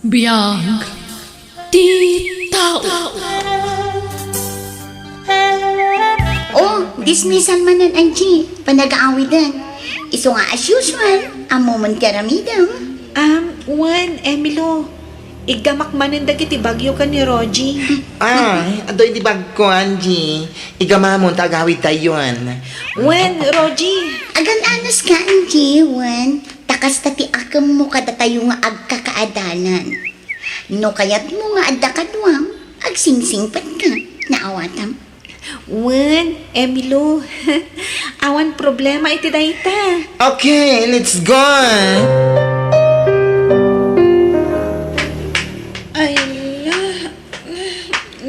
Biyag ti tao. Oh, dismissan manan Angie. Panag-aawidan. Iso nga as usual, ang moment karamidam. Juan, Emilo, igamak manan dagiti bagyo ka ni Rogie. Ay, adoy di bag ko, Angie. Igamamon, tagawid tayon. Juan, Rogie. Agan anas ka, Angie, Juan. Takas tati akam mo kada tayo nga agkakaadalan. No kayat mo nga adda kadwang, agsingsingpat ka, naawatam. Juan, Emilo, awan problema iti dayta. Okay, let's go. Ay la,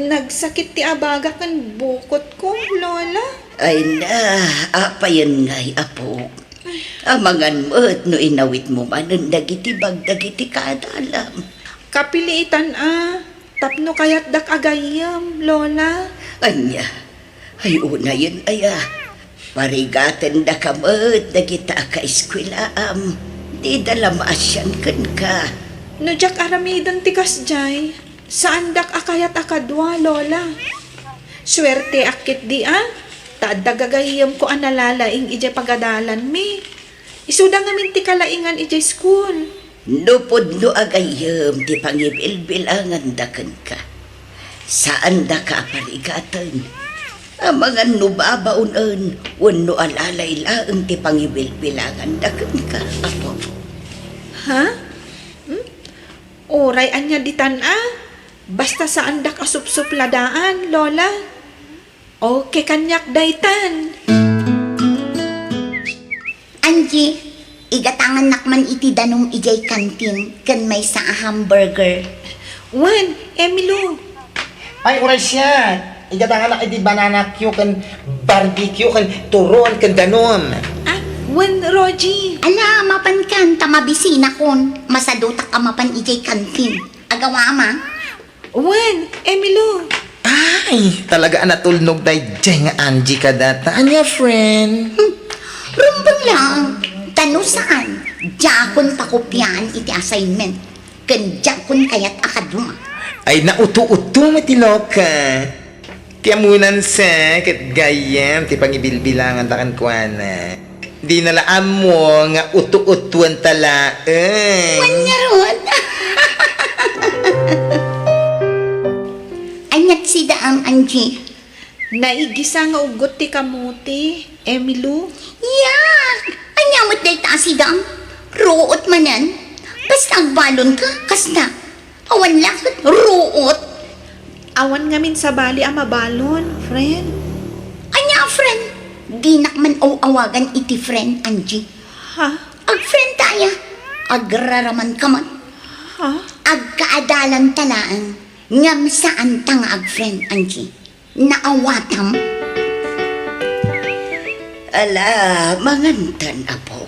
nagsakit ti abaga kan bukot ko, Lola. Ay na, apayan nga'y apo. Amangan mo't no inawit mo manan dagiti dagiti kadalam. Kapiliitan tapno kayat dak agayam, Lola. Anya, ay una yun aya. Parigaten da kamot dagita ka eskwelaam. Di dala maasyan kan ka. No jak aramidan ti kasjay, saan dak akayat akadwa, Lola. Swerte akit di Tadagagayam ko analalaing ije pagadalan mi. Isuda nga min ti kalaingan ije school. Nupod no agayam ti pangibilbilangan dakan ka. Saan da ka parigatan? Amangan no babaunan, wano alalay laang ti pangibilbilangan dakan ka, apo. Ha? Oray anya ditan Basta saan dak asupsupladaan, Lola. Okay kanyak daytan. Angie, igatangan nakman iti danong ijay kantin, kan may sa hamburger. Juan, Emilo. Ay, oras siya. Igatangan na di banana Q kan barbecue kan turon kan danom. Juan, Rogie. Ala, mapan kan, tamabisina kon. Masadutak ka mapan ijay kantin. Agawa ma? Juan, Emilo. Ay, talaga anatulnog na dyan nga Angie ka data. Anya, friend? Rumbang lang. Tano saan? Jakon pakopyan iti assignment. Kan jakon kayat akadwa. Ay, nauto-uto matilok ka. Tiyamunan sa kat gayam, ti pangibilbilangan takan kuana. Di nalaan mo nga uto-utuan tala. Manyaron. Anyat si daang Angie. Naigisa nga ugot ti kamuti, Emilo. Yak! Anyamot day ta si daang. Ruot manan. Basta agbalon ka, kasna. Awan lakot, ruot. Awan ngamin sa bali mabalon, friend. Anya, friend. Di nakman o awagan iti friend, Angie. Ha? Ag-friend tayo. Agraraman ka man. Ha? Agkaadalan talaan. Ngam saan tang ag-friend, Angie. Naawatam. Ala, mangantan apo.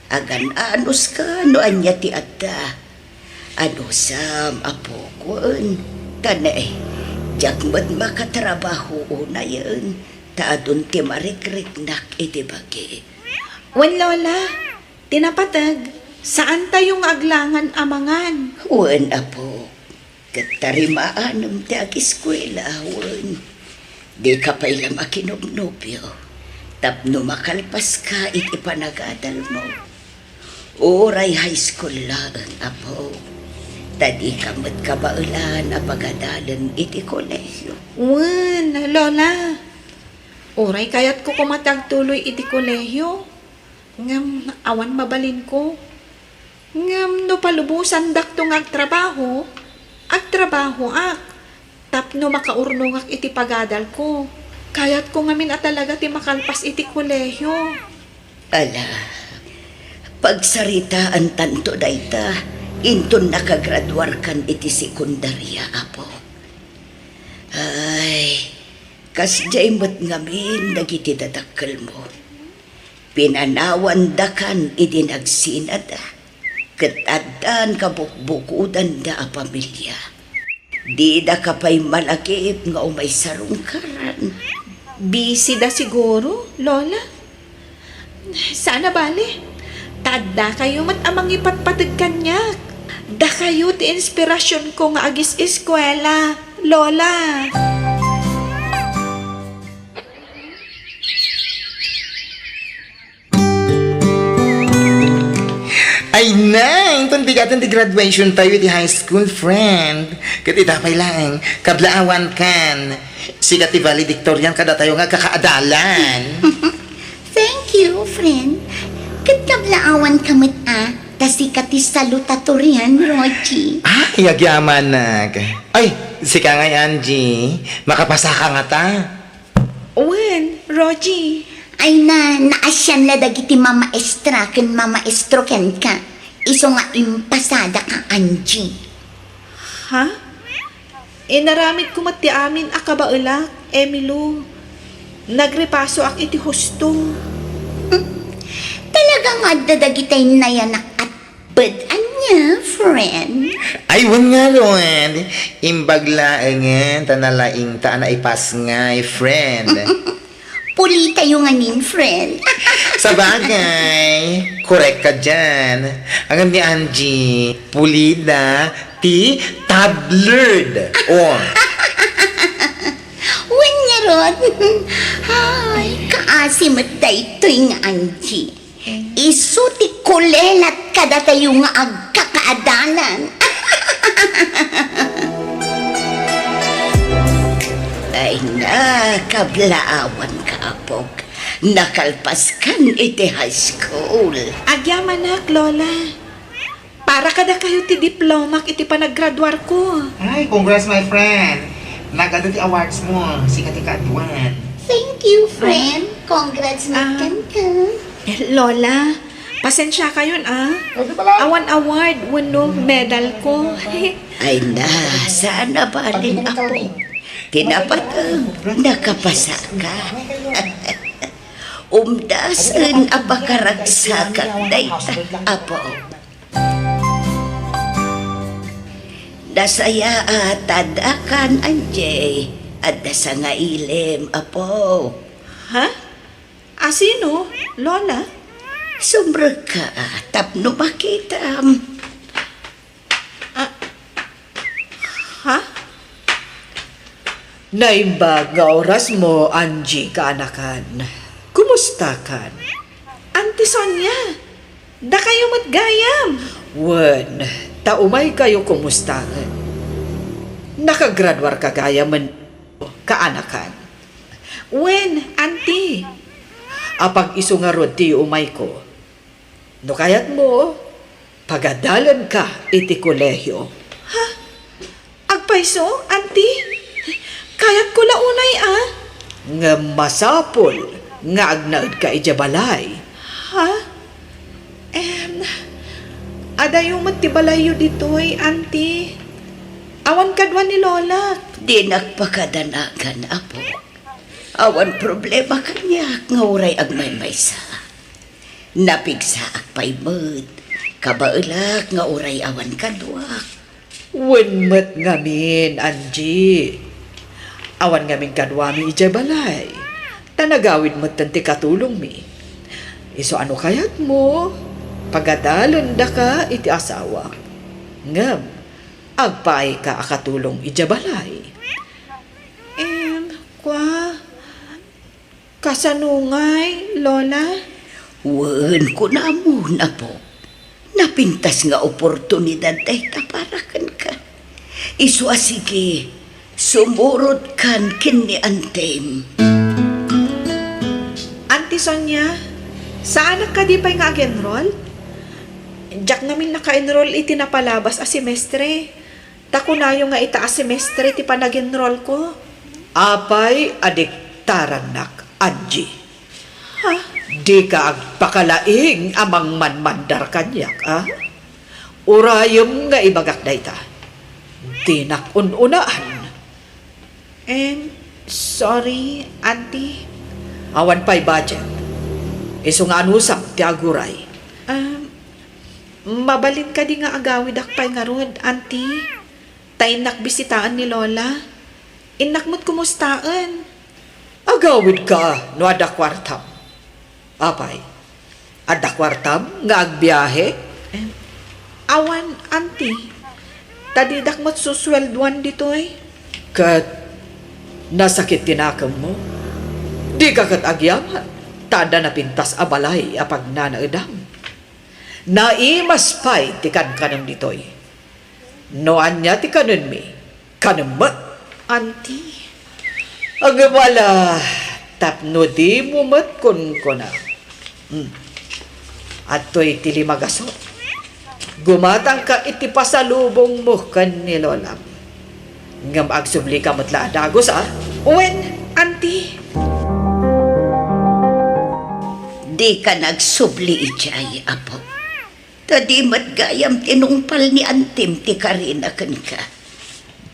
Agan anos ka no anya ti adda. Ano sam apo kun. Tanay, jagmat makatrabaho una yun. Taadun ti marikrik-nak iti bagi. Wan, Lola. Tinapatag. Saan tayong aglangan amangan? Wan apo. Katarimaanam ti ag-eskwela, wan. Di ka pa ilang makinubnubyo. Tapno makalpas ka iti panagadal mo. Oray high school lang, apo. Tadi kamot kabaulan na pagadalan iti kolehyo. Wan, Lola. Oray kayat ko kumatagtuloy iti kolehyo. Ngam, awan mabalin ko. Ngam, no palubusan daktong agtrabaho tapno makaurnong iti pagadal ko. Kayat ko ngamin talaga ti makalpas iti kolehyo. Ala, pagsaritaan tanto dayta, inton nakagraduar kan iti sekundarya, apo. Ay, kasjay mo't ngamin dagiti dadakkel mo. Pinanawan da kan iti nagsinada. Katadan kabukbukudan da a pamilya. Di da kapay malakip nga umay sarungkaran. Busy da siguro, Lola. Sana bale. Tada kayo mat amang ipatpatag kanyak. Da kayo ti inspirasyon ko nga agis eskwela, Lola. Ay nang, pandigatan di graduation tayo di high school friend. Katitapay lang, kablaawan kan. Sikat ti valedictorian kada tayo nga kakaadalan. Thank you, friend. Katlaawan kamit tasikat ti salutatorian, Rochi. Ay, agyaman nag. Ay, sika nga Angie, makapasa ka nga ta. When, Rogie? Ay naasyan la dagiti mamaestra ken mamaestro ken ka. Iso nga impasada ka, Angie. Ha? Inaramid ko mati amin akabaulak, Emilu. Nagrepaso ak iti husto. Talaga nga dadagitay na yanak at badan niya, friend. Ay, wan nga ron. Imbaglaangan, tanalaing ta na ipas nga, friend. Puli tayo nga nin, friend. Sa bagay, correct ka dyan. Ang ni Angie, pulida, ti tabloid. Oh. Wen nga ron. Ay, kaasim at daytoy nga, Angie. Isuti kulelat kada tayo nga agkakaadalan. Ay na, kablaawan ka, Apog. Nakalpas kan iti high school. Agyaman nak, Lola. Para kada kayo ti diploma iti panaggraduar ko. Ay, congrats my friend. Nagada ti awards mo, sikat ikaduan. Thank you, friend. Congrats na ka. Lola, pasensya kayo Awan award, wano medal ko. Ay na, sana balin ako. Tinapatang nakapasa ka. Umdasan apakaragsakan dayta, Apo. Dasaya tadakan, Anjay. At dasa nga ilim, Apo. Ha? Asino? Lola? Sumra ka, tapno makita. Ha? Naimbag nga oras mo, Angie, kaanakan. Kumusta kan? Auntie Sonia, da kayo matgayam. Wen, taumay kayo kumustahan. Nakagradwar ka gaya man kaanakan. When, Auntie? Apag iso nga rod ti umay ko. No kayat mo, pagadalan ka iti kolehyo. Agpaiso, Auntie? Kayat ko launay Nga masapol, nga agnaid ka ijabalay. Ha? Adayo matibalayo ditoy, Auntie. Awan kadwa ni Lola. Di nagpakadanagan, Apo. Awan problema kanya nga uray agmay-maysa. Napigsa akpay mo't, kabaulak nga uray awan kadwak. Wenmet ngamin, Angie. Awan ngamin kadwami ijabalay. Tanagawid mo tanti katulong mi. Iso ano kayat mo? Pagadalan da ka iti asawa. Ngam, agpaay ka akatulong ijabalay. Kasanungay, Lola? Wen ko na muna po. Napintas nga oportunidad ay taparakan ka. Iso asige, sumurot kan kini antem. Auntie Sonia, saan ka di pa'y nga ag-enroll? Diyak namin naka-enroll iti napalabas a semestre. Tako na yung nga ita a semestre ti panag-enroll ko. Apay adiktaran nak, Angie. Ha? Di ka agpakalaing amang manmandar kanyak, ah? Urayom nga ibagak na ita. Di nakununaan. Sorry, Auntie. Awan pa'y budget. Iso nga anusap ti aguray. Mabalin ka di nga agawid akpay nga rod, Auntie. Tay nakbisitaan ni Lola. Inakmot kumustaan. Agawid ka no ada kwartam. Apay, ada kwartam nga agbiyahe? Awan, auntie. Tadidak mo't suswelduan ditoy. Kat nasakit tinakam mo. Di ka kat agyaman. Tada na pintas abalay apag nanaedam. Naimas pa'y ti kankanam ditoy. Noan niya ti kanon mi. Kanamat. Auntie. Agabala. Tapno di mo mat kun na. At to'y tilimagasot. Gumatang ka iti pasalubong mo kan ni Lola. Ngam agsubli ka matla dagos Wen, auntie. Di ka nagsubli ijay, apo. Tadi matgayam tinungpal ni Antim ti Karina kan ka.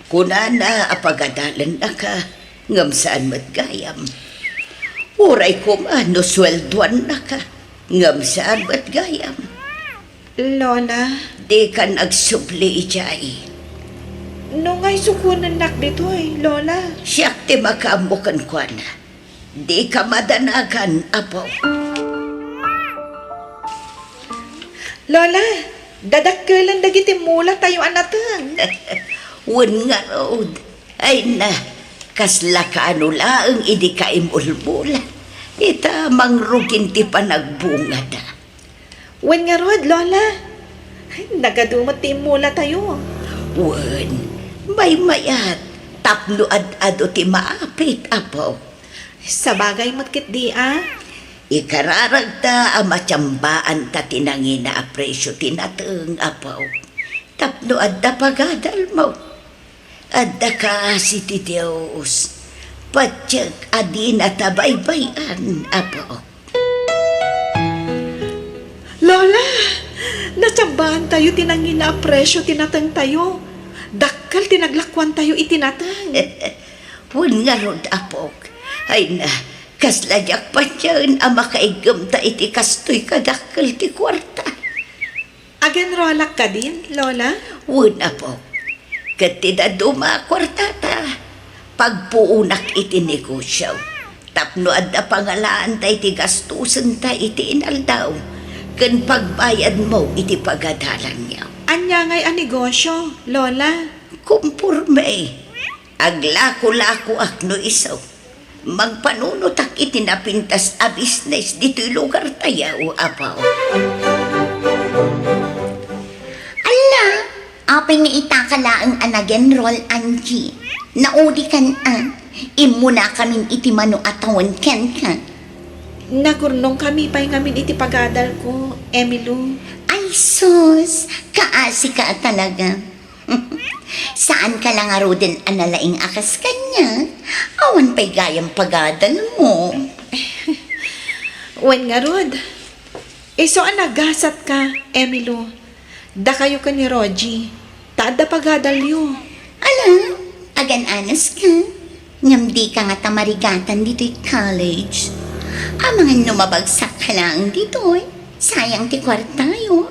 Kunana apagadalan na ka, ngam saan matgayam. Uray ko no swelduan na ka, ngam saan matgayam. Lola, Di ka nagsubli ijay. no ngay sukunan nak ditoy, Lola. Siyak ti makamukan ko na. Di ka madanagan, apo. Lola, dadakkelan dagiti mula tayo anatan. Wan nga road. Ay na, kasla ka ano laang idi ka imulmula. Ita mangrugin ti panagbunga da. Wen nga rod, Lola. Ay, nagadumot ti mula tayo. Wan, may mayat. Tapno ad-ado ti maapit, apo. Sa bagay matkit di Ikararagta ang matyambaan ta tinangin na apresyo tinateng, apo. Tapno adda pagadal mo. Adda ka si ti Diyos. Patsyak adi na tabaybayan, apo. Lola, natsambahan tayo tinangin na presyo tinatang tayo. Dakkal tinaglakwan tayo itinatang. Pun nga rod, apo. Ay na, kasladyak pa dyan ang makaigam ta iti kastoy kadakkel ti kwarta. Agan rolak ka din, Lola? Wun, apo. Katida duma kwartata. Pagpuunak iti negosyo. Tapno adda pangalaan ta iti gastusan ta iti inaldaw. Kan pagbayad mo iti pagadalan niya. Anya ngay ang negosyo, Lola? Kumpurme. Aglako-lako akno isaw. Magpanunutak iti napintas a business dito'y lugar tayo, apaw. Ala, apay nga itakalaang anagen roll Angie. Naudi kan imuna kamin iti mano atawan ken ka. Nagurnong kami pa'y ngamin iti pagadal ko, Emilu. Ay sus, kaasi ka talaga. Saan ka lang aro din analaing akas kanya? Awan pa'y gayang pagadal mo. Wen nga rod. So nagasat ka, Emilu. Da kayo ka ni Rogie. Taada pagadal yu. Ala, agan-anas ka. Ngam di ka nga tamarigatan dito'y college. Ang mga numabagsak ka lang dito'y. Sayang ti kwartayo.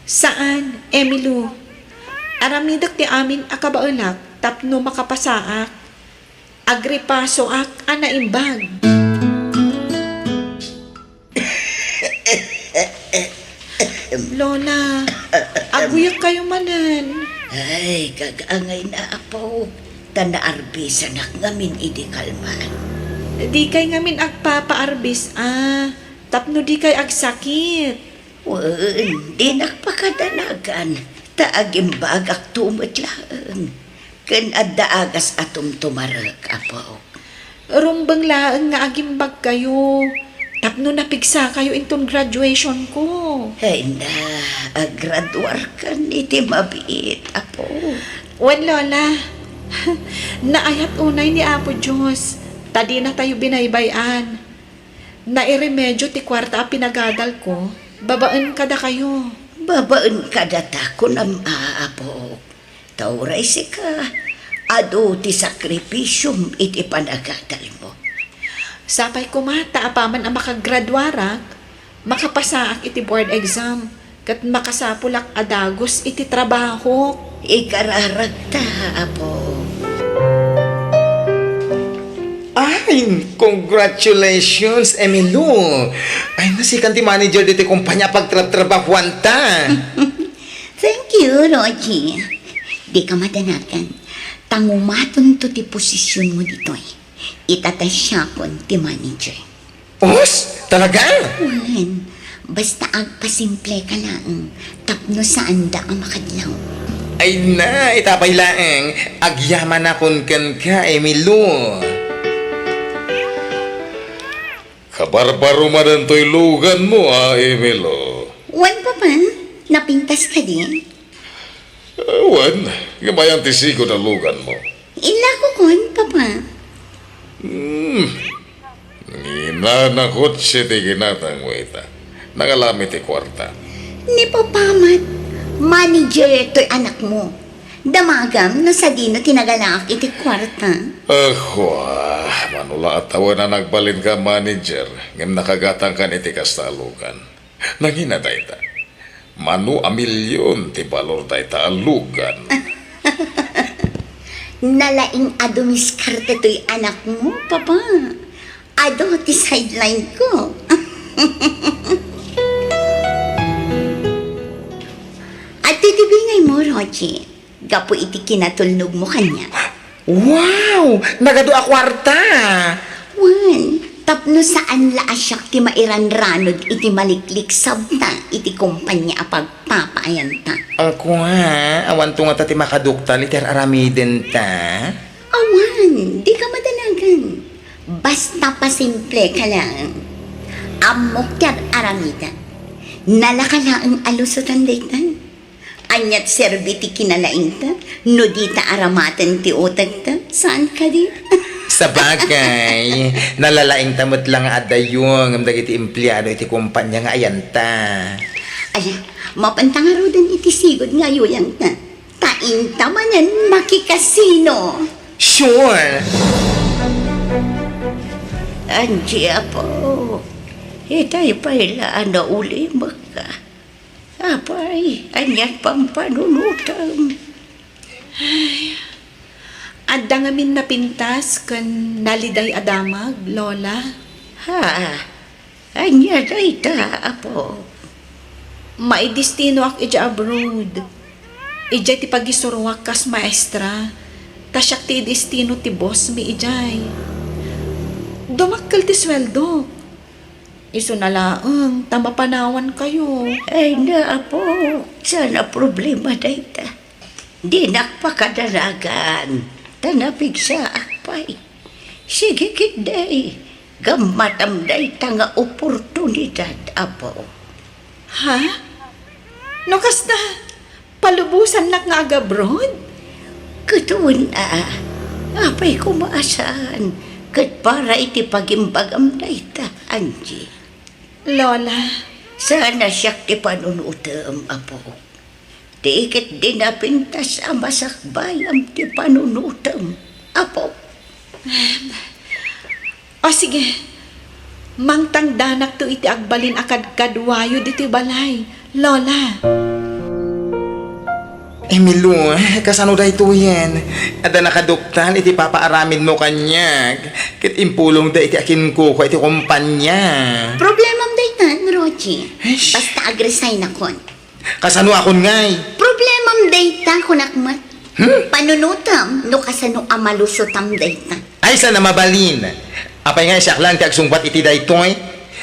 Saan, Emilu? Aramidak ti amin akabaulak tapno makapasaak. Agripaso ak anaimbag. Lola, aguyak kayo manan. Ay, kagangay na apo. Tanaarbisan ak ngamin idi kalman. Di kay ngamin agpapaarbis tapno di kay agsakit. Wan, di nakpakadanagan. Taagimbag ak tumatlaan. Kan adda agas atom tumarak, apo. Rumbang laang nga agimbag kayo. Tapno napigsa kayo inton graduation ko. Ay na, agradwar ka iti mabiit, apo. Wan, Lola. Naayat unay ni Apo Diyos. Tadi na tayo binaybayan. Nairemedyo ti kwarta a pinagadal ko. Babaan kada kayo. Babaan ka data ko nam aapo. Tauray si ka. Ado ti sakripisyum iti panagadal mo. Sapay ko mata apaman ang makagradwarak, makapasaak iti board exam, kat makasapulak adagos iti trabaho. Ikararagta, apo. Ay, congratulations, Emilu. Ay, nasikan ti manager dito kumpanya pagtrabahuan ta. Thank you, Roji. Di ka madanagan. Tangumaton to ti posisyon mo dito eh. Itatasya kon ti manager. Os, talaga? Wan, basta agpasimple ka lang. Tapno saan da ang makadlaw. Ay na, itapay laeng. Agyaman akon kan ka, Emilo. Kabarbaro man to'y lugan mo, Emilo. Wan pa pa, napintas ka din. Ewan, gamayang tisigo na lugan mo. Ila ko kon, papa. Inanakot siya ti ginatang mo ita. Nangalamit ti kwarta. Ni papamat, manager ito'y anak mo. Damagam na sa dino tinagalak iti kwarta. Manula at tawa na nagbalin ka, manager. Ngam nakagatang ka ni ti kastalugan. Nanginatay ta. Manu a milyon ti balor tay ta alugan. Nalaing adumiskarte to'y anak mo, papa. Ado ti sideline ko. At titibingay mo, Roji. Gapo iti kinatulnog mo kanya. Wow! Nagado a kwarta! Wan, tapno saan laasyak ti mairanranod iti maliklik sabta iti kumpanya apagpapaayan ta. Ako ha, awan to nga tati makadukta liter aramiden ta. Awan, di ka madanagan. Basta pasimple ka lang. Amok ti aramida. Nalaka na ang alusutan daytan. Anyat serbiti kinalaing ta, no di ta aramatan ti utag ta, saan ka di? Sa bagay, nalalaing tamot lang adayong ang dagiti empleyado iti kumpanya nga ayan ta. Ay, mapantangarodan iti sigod nga yuyang ta. Tain tamanan makikasino. Sure! Anji apo, itay pailaan na uli maka. Apay, anyat pang panunutan. Adda nga min napintas kan naliday adamag, Lola. Ha, anyat ay ta, apo. Maidistino ak ija abroad. Ija ti pagisurwak kas maestra. Tasyak ti destino ti boss mi ijay. Dumakkel ti sweldo. Iso na laang, tamapanawan kayo. Ay na, apo, sana problema day ta. Di nakpakadaragan, tanapig sa akpay. Sige kiday, gamatam day ta nga oportunidad, apo. Ha? No kasta, palubusan na nga agabroad? Katuon apay kumaasaan, kat para iti pagimbagam day ta, Angie. Lola, Sana siyak ti panunutam, apo. Di ikit din napintas ang masakbayam ti panunutam, apo. o sige, mangtang danak to iti agbalin akad kadwayo diti balay. Lola, Emilo, kasano da ito yan? Ada nakaduktan, iti papaaramin mo kanya. Kit impulong da iti akin ko iti kumpanya. Problemam daytan, Roji. Eish. Basta agresay na kon. Kasano akon ngay? Problemam daytan kunakmat. Panunutam, no kasano amalusutam daytan. Ay, sana mabalin. Apay nga siya lang ti agsungbat iti daytoy.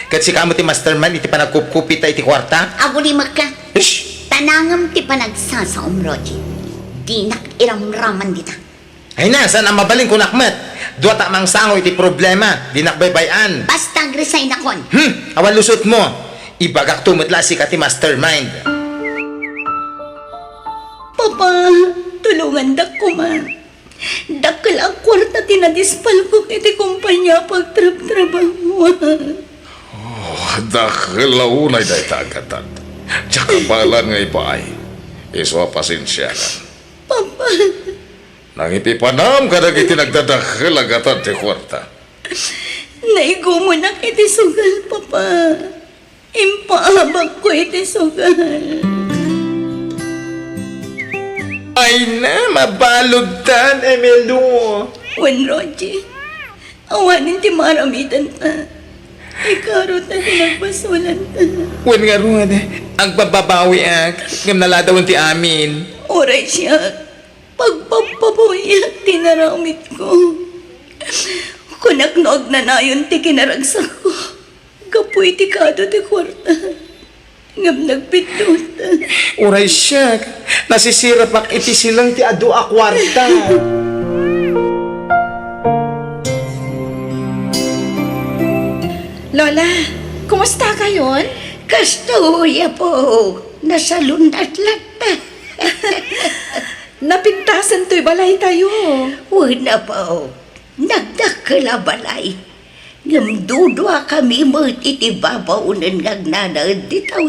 Kat si kamo ti masterman iti panagkupkupit iti kwarta. Aguli magka. Ish! Tanangam ti panagsasaom, Roji. Di nakiramraman dita. Ay na, saan ang mabalin ko nakmat? Dua tamang sango iti problema, di nakbaybayan. Basta agresay na kon. Awan lusot mo. Ibagak tumutla si kati mastermind. Papa, tulungan dak ko man. Dakkel ang kwarta tinadispal ko iti kumpanya pagtrabaho. Dahil launay day tagatan. Tsaka balan nga ipaay. Iswa pasensya ka. Papa, Nangipipanam ka na iti nagdadahil agatan ti kwarta. naigo mo na iti sugal, Papa. Impaabag ko iti sugal. Ay na, mabalod tan, Emelo. Wen, Roji, awanin ti maramitan ta. Ikaw ron na nagpasulan ta. Wan nga ron, ang bababawi ngam naladawon ti amin. Oray siya, pagpapabuya, tinaramit ko. Kunagnog na nayon ti kinaragsak ko. Kapoy ti kado ti kwarta. Ngam nagpindot. Uray siya, nasisira pak iti silang ti adu a kwarta. Lola, kumusta kayon? Kastuya po, nasa lundat-lat ta. Napintasan to'y balay tayo. Wala po, nagdakala balay. Ngamdudwa kami mo iti babaunan ngagnanaad ditaw.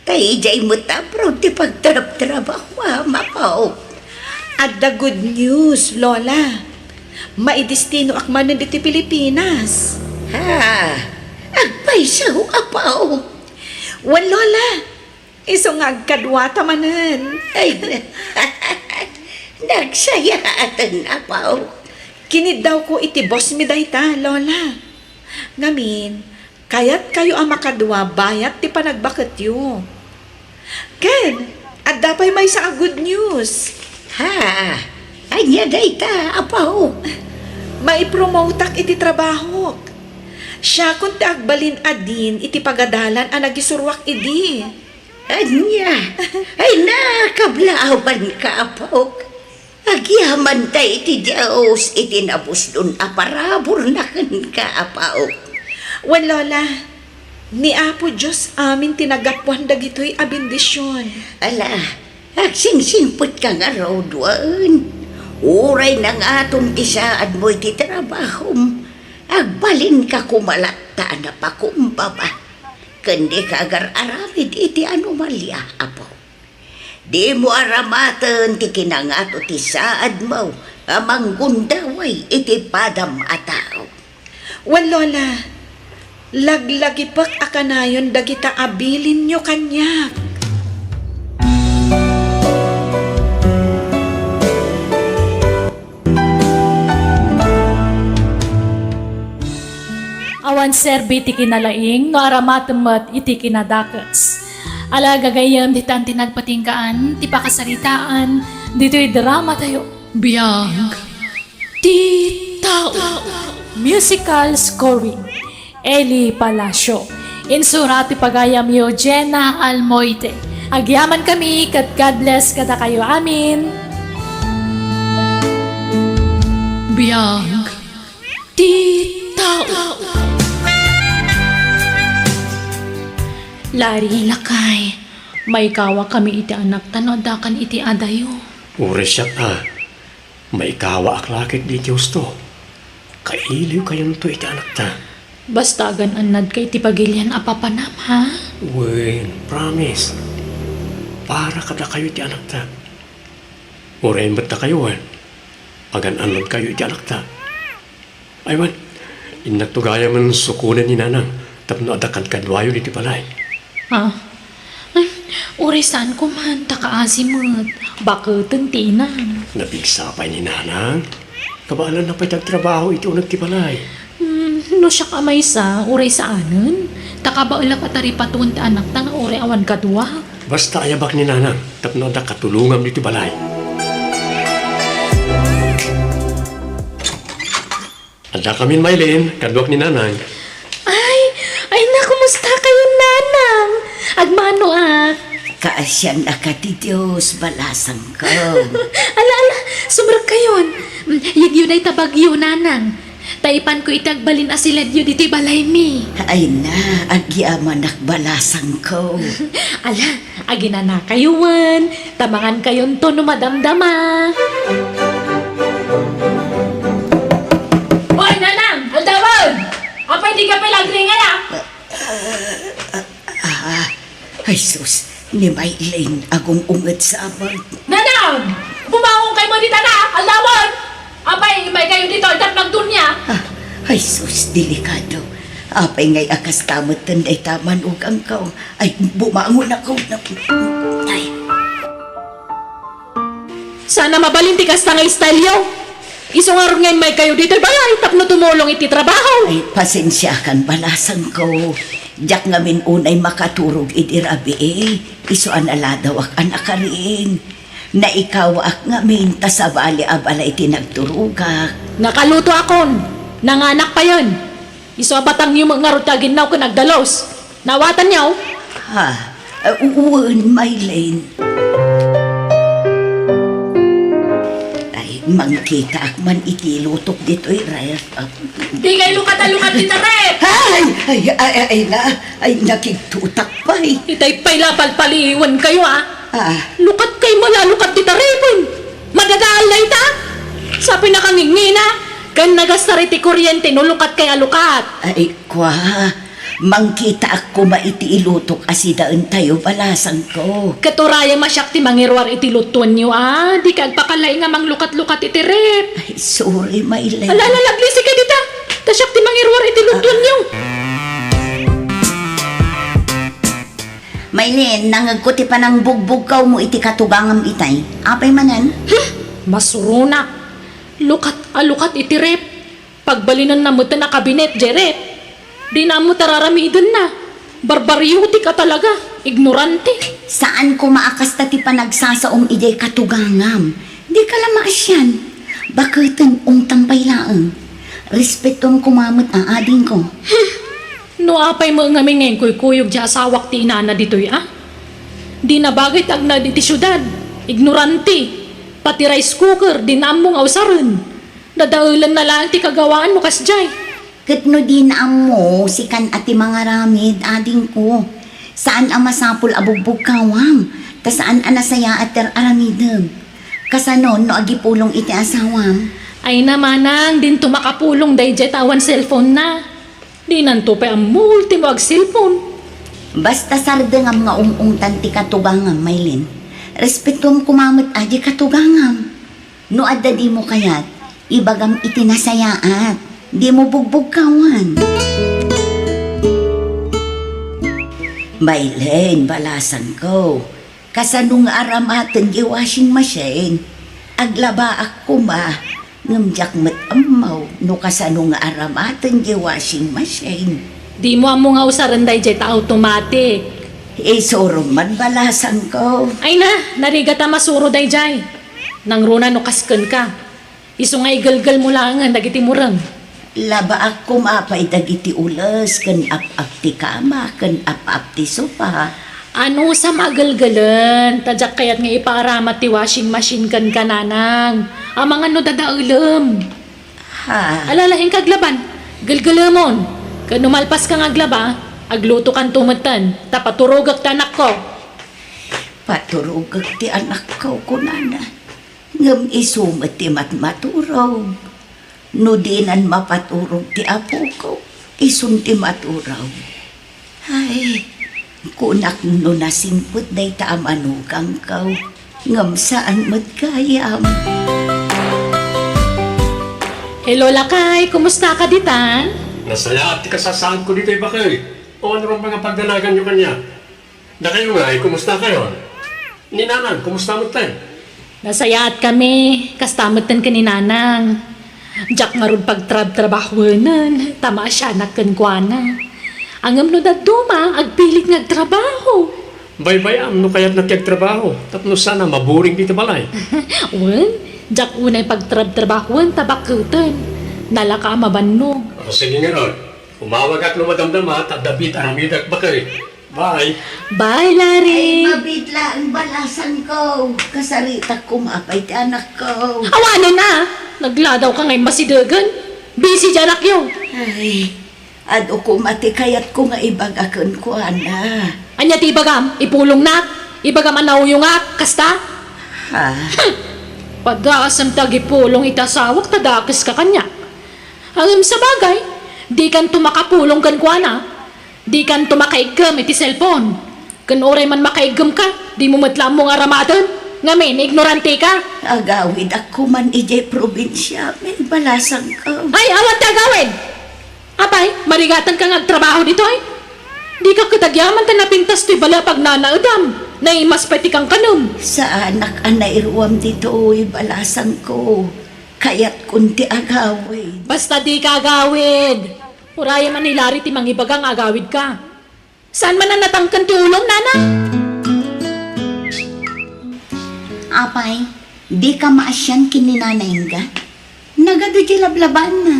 Tay jay mo tapraw ti pagtarap-trabaho mapaw. At the good news, Lola. Maidistino akmanan diti Pilipinas. Ha, agpay siya apaw. Wan, Lola. Iso nga agkadwata manan. Ay, nagsayatan apaw. Kinid daw ko iti boss mi dayta, Lola. Ngamin, kayat kayo ang makadwa bayat ti panagbakat yu. Ken, at dapay may sa good news. Ha, anya dayta apaw. Maipromotak iti trabaho. Siya kung ti agbalin adin iti pagadalan ang nagisurwak idi. Anya, ay nakablaawan ka apaw. Agyaman ta iti Diyos, iti nabusdon aparabor na ka apaw. Wan, Lola, ni Apo Diyos amin tinagapuan dagitoy a bendisyon. Ala, agsingsingput ka nga raw duwan. Uray na nga atong tisaad mo iti trabahom. Agbalin ka kumalata na pakumbaba. Kundi ka agar-aramid iti anomalya, apo. Di mo aramatan ti kinangat o ti saad mo. Amang gundaway iti padam atao. Wan, Lola, laglagipak akanayon dagita abilin nyo kanyak. Awan serbi ti kinalaing, no aramatemet iti kinadakes. Ala gagayam di tan tinagpatingkaan, ti pakasaritaan, dito'y drama tayo. Biyag, ti tao. Musical scoring, Eli Palacio. Insura ti pagayam yo, Jenna Almoite. Agyaman kami, kat God bless kada kayo amin. Biyag, ti tao. Lari lakay, may kawa kami iti anak tanodakan iti adayo. Ure siya may kawa aklakit di Diyos to. Kailiw kayon to iti anak ta. Bastagan anad kay iti pagilyan apapanam, ha? Wen, promise. Para kada kayo iti anak ta. Urein ba't ta kayo, wan? Agan-anad kayo iti anak ta. Ay, wan, inagtugaya man sukunan ni nanang, tapno adakan kadwayo iti balay. Ha? Ay, uri saan ko man, takaasimot. Bakit tinan? Napigsapay ni nanang. Kabalan na pa'y tagtrabaho iti unag ti balay. No siya kamay sa, uri saanan? Takabaula ka tari patun ti anak ta nga uri awan kadwa. Basta ayabak ni nanang, tapno da katulungam diti balay. Anda kami mailin, kadwak ni nanang. Ay na, kumusta kayo nanang? Agmano Kaasyan na ka ti Diyos, balasang ko. Ala, sumrag kayon. Yun ay tabagyo nanang. Taipan ko itagbalin asilad yun dito'y balay mi. Ay na, agyaman balasang ko. Ala, agina na kayuan. Tamangan kayon to no madamdama. Hoy, nanang! Aldawag! Apay di ka pilagring nga. Ay sus, ni Maylin agong ungat sa amag. Nanang! Bumawong kayo mo dito na! Aldawag! Apay, may kayo dito at magdunya. Ay sus, delikado. Apay ngay akas kamot tanday taman ugang ka. Ay, bumangon ako na. Ay, Sana mabalinti ka sa nga istalyo. Iso nga ron ngayon may kayo dito, bayay, tapno tumulong iti trabaho. Ay, pasensya kan balasan ko. Diyak ngamin unay makaturog iti rabi Iso anala daw ak anak ka rin. Na ikaw ak ngamin tasabali abala iti nagturugak. Nakaluto akon, nanganak pa yun. Iso batang yung mga rutagin na ko nagdalos. Nawatan niyaw, Ha? Uwan, Maylene. Ay, mangkita ak man iti lutok dito'y ref. di kayo lukat-alukat dito rep. Ay, nakigtutak pa eh. Itay pa'y lapal-paliwan kayo Lukat kayo malalukat dito repon. Madadaal na ita. Sa pinakangingina, kan nagasariti kuryente no lukat kay alukat. Ay, kwa. Mangkita ako maiti ilutok asidaan tayo balasan ko. Katuraya masyak ti mangirwar iti lutuan niyo Di ka agpakalay nga manglukat-lukat iti rep. Ay, sorry, Maylene. Alalalaglisi ka dita. Tasyak ti mangirwar iti lutuan niyo. Maylin, nangagkuti pa ng bugbog mo iti katugangam itay. Apay manan? Masurunak. Lukat-alukat iti rep. Pagbalinan na mo na kabinet, jerep. Di na mo tararamidon na. Barbaryuti ka talaga. Ignorante. Saan ko maakasta ti panagsasaom ijay katugangam? Di ka lamaas yan. Bakit tampay laang? Respeton kumamot ading ko. No apay mo nga ngayon kuyog di asawak ti inana dito'y Di na bagay tag na di syudad. Ignorante. Pati rice cooker, di na mong awsaran. Dadaulan na lang ti kagawaan mo kasjay. Katno din mo, sikan ati mga ramid, ading ko. Saan ang masapul abugbog kawam? Ta saan anasaya ater aramidem? Kasanon no agipulong iti asawam? Ay namanang, din tumakapulong day jet awan cellphone na. Di nanto pa ang multimo ag cellphone. Basta sarde nga mga umungtan ti katugangam, Maylin. Respetum kumamot aji katugangam. No adda di mo kayat, ibagam itinasayaat. Di mo bugbog kawan. Maylene, balasan ko. Kasanong aramatan di washing machine. Aglaba ako ba? Ngamjak mat amaw. No kasanong aramatan di washing machine. Di mo amo nga usaran day jet automatic. Sorong man balasan ko. Ay na, narigata masuro day jay. Nang runa no kasken ka. Iso nga igalgal mo lang nga dagiti murang. Laba ako mapay dagiti ulas. Kan ap-ap ti kama. Kan ap-ap ti sopa. Ano sa magalgalan? Tadyak kayat nga iparamat ti washing machine kan kananang. Ang mga no dadaulam. Ha? Alalahin kaglaban. Galgalamon. Kan numalpas kang aglaba, agluto kan tumatan. Tapaturog ak tanak ko. Paturugag ti anak ko kunana. Ngam isumat ti matmaturaw. No dinan mapaturog ti apo ko. Isun ti maturaw. Ay, kunak no nasimput day ta amanukang kaw. Ngam saan magkayam. Hello Lakay, kumusta ka ditan? Nasaya at kasasaan ko dito iba kayo. O ano bang mga pagdalagan nyo kanya? Na kayo nga, kumusta kayo? Ni Nanang, kumusta mo tayo? Nasayaat kami, kastamatan ka ni Nanang. Diyak nga ron pagtrabahuanan, tama siya nagkankwana. Angam no daduma, agpilit ngagtrabaho. Bay-bayam, no kaya't nagtrabaho. Tapno sana maburing dito balay. Wan, diyak unay pagtrabahuan, tabakutan. Nalaka mabannog. O sige nga ron, umawag at lumadamdamat at dabit aramidak ba kayo? Bye! Bye, Larry! Mabidla ang balasan ko. Kasarita ko mapay ti anak ko. Awanan na! Nagladaw ka ngayon masidagan. Busy dyan akyo. Ay, ado ko mati kayat ko nga ibagakan ko, ana. Anya ti ibagam, ipulong na. Ibagam anaw yung kasta. Ha? Pag-aasam tagipulong itasawak, tadakas ka kanya. Ang sa bagay, di kan tumakapulong kan kuana. Di kan tumakaigam iti cellphone. Kan oray man makaigam ka, di mo matlam mo nga ramatan. Ngamin, ignorante ka. Agawid ako man ijay probinsya, may balasan ko. Ay, awan tagawin! Apay, marigatan ka ngagtrabaho dito ay. Di ka katagyaman ta napintas to'y bala pag nanaudam. Naimas pati kang kanum. Sa anak anay ruwam dito, balasan ko. Kaya't kunti agawin. Basta di ka agawid. Uraya man nilari ti mangibagang agawid ka. Saan man na natangkan ti ulong, nana? Apay, di ka maasyan kininanayin ka? Nagado di lablaban na.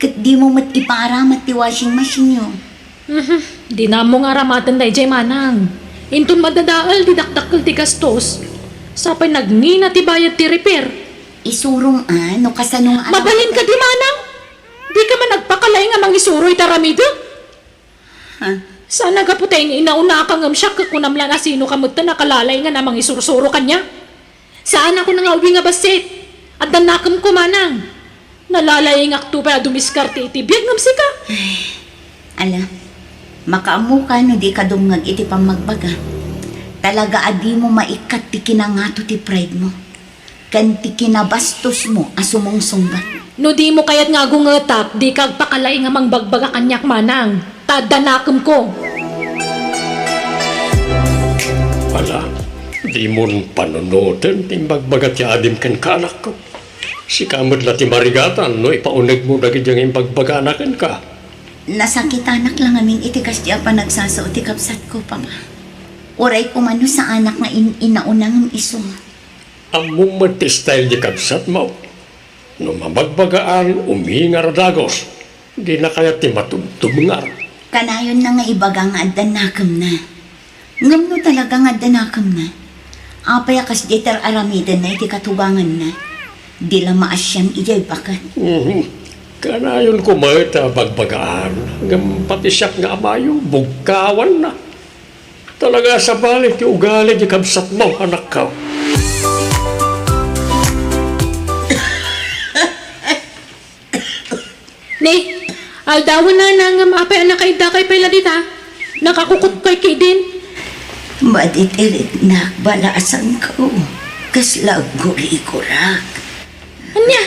Kat di mo mat ipara mat ti washing machine yo. Di na mo nga ramatan day jay manang. Intun madadaal di dakdakkel ti gastos. Sapay nagngina ti bayad ti repair. Isurong no kasanong Mabalin ka di manang. Di ka man nagpakalay nga mangisuroy taramido. Ha? Sana kaputay ni inauna ka ngam siya kakunamla na sino kamut na nakalalay nga namang isursuro kanya. Saan ako nang uwi nga basit? At danakam ko manang. Nalalay nga akto pa dumiskarte iti biyag ngam sika. Ala, makaamu ka no di ka dumngag iti pamagbaga. Talaga adi mo maikat ti kinangato ti pride mo. Kan ti kinabastos mo asumong sunggat. No di mo kayat nga gungetak, di kag pakalay nga mangbagbaga kanyak manang. Tadanakam ko. Wala. Di mo panunutin, timbagbagat ya adim kan kanak ko. Si kamot la ti marigatan, no, ipaunag mo dagit yung impagbaganakan ka. Nasakit anak lang amin itikas di apa nagsasao ti kapsat ko pa ma. Uray ko mano sa anak nga inaunang iso. Among magti-style di kabsat mo. No mamagbagaan, umingar dagos. Di na kaya ti matubtubngar. Kanayon na nga ibaga nga adanakam na. Ngam no talaga nga adanakam na. Apay kas diter aramidan na iti katugangan na. Di lang maasyam ijay bakat. Kanayon ko ta bagbagaan. Hanggang pati siyak nga amayo, bugkawan na. Talaga sa balik, yung ugali di kabsat mo, anak ka. Ni, aldawan na nga mapay anak kay da kay pala dita. Nakakukot kay kidin. Maditirit na balaasan ko. Kasla guri-gurak. Anya?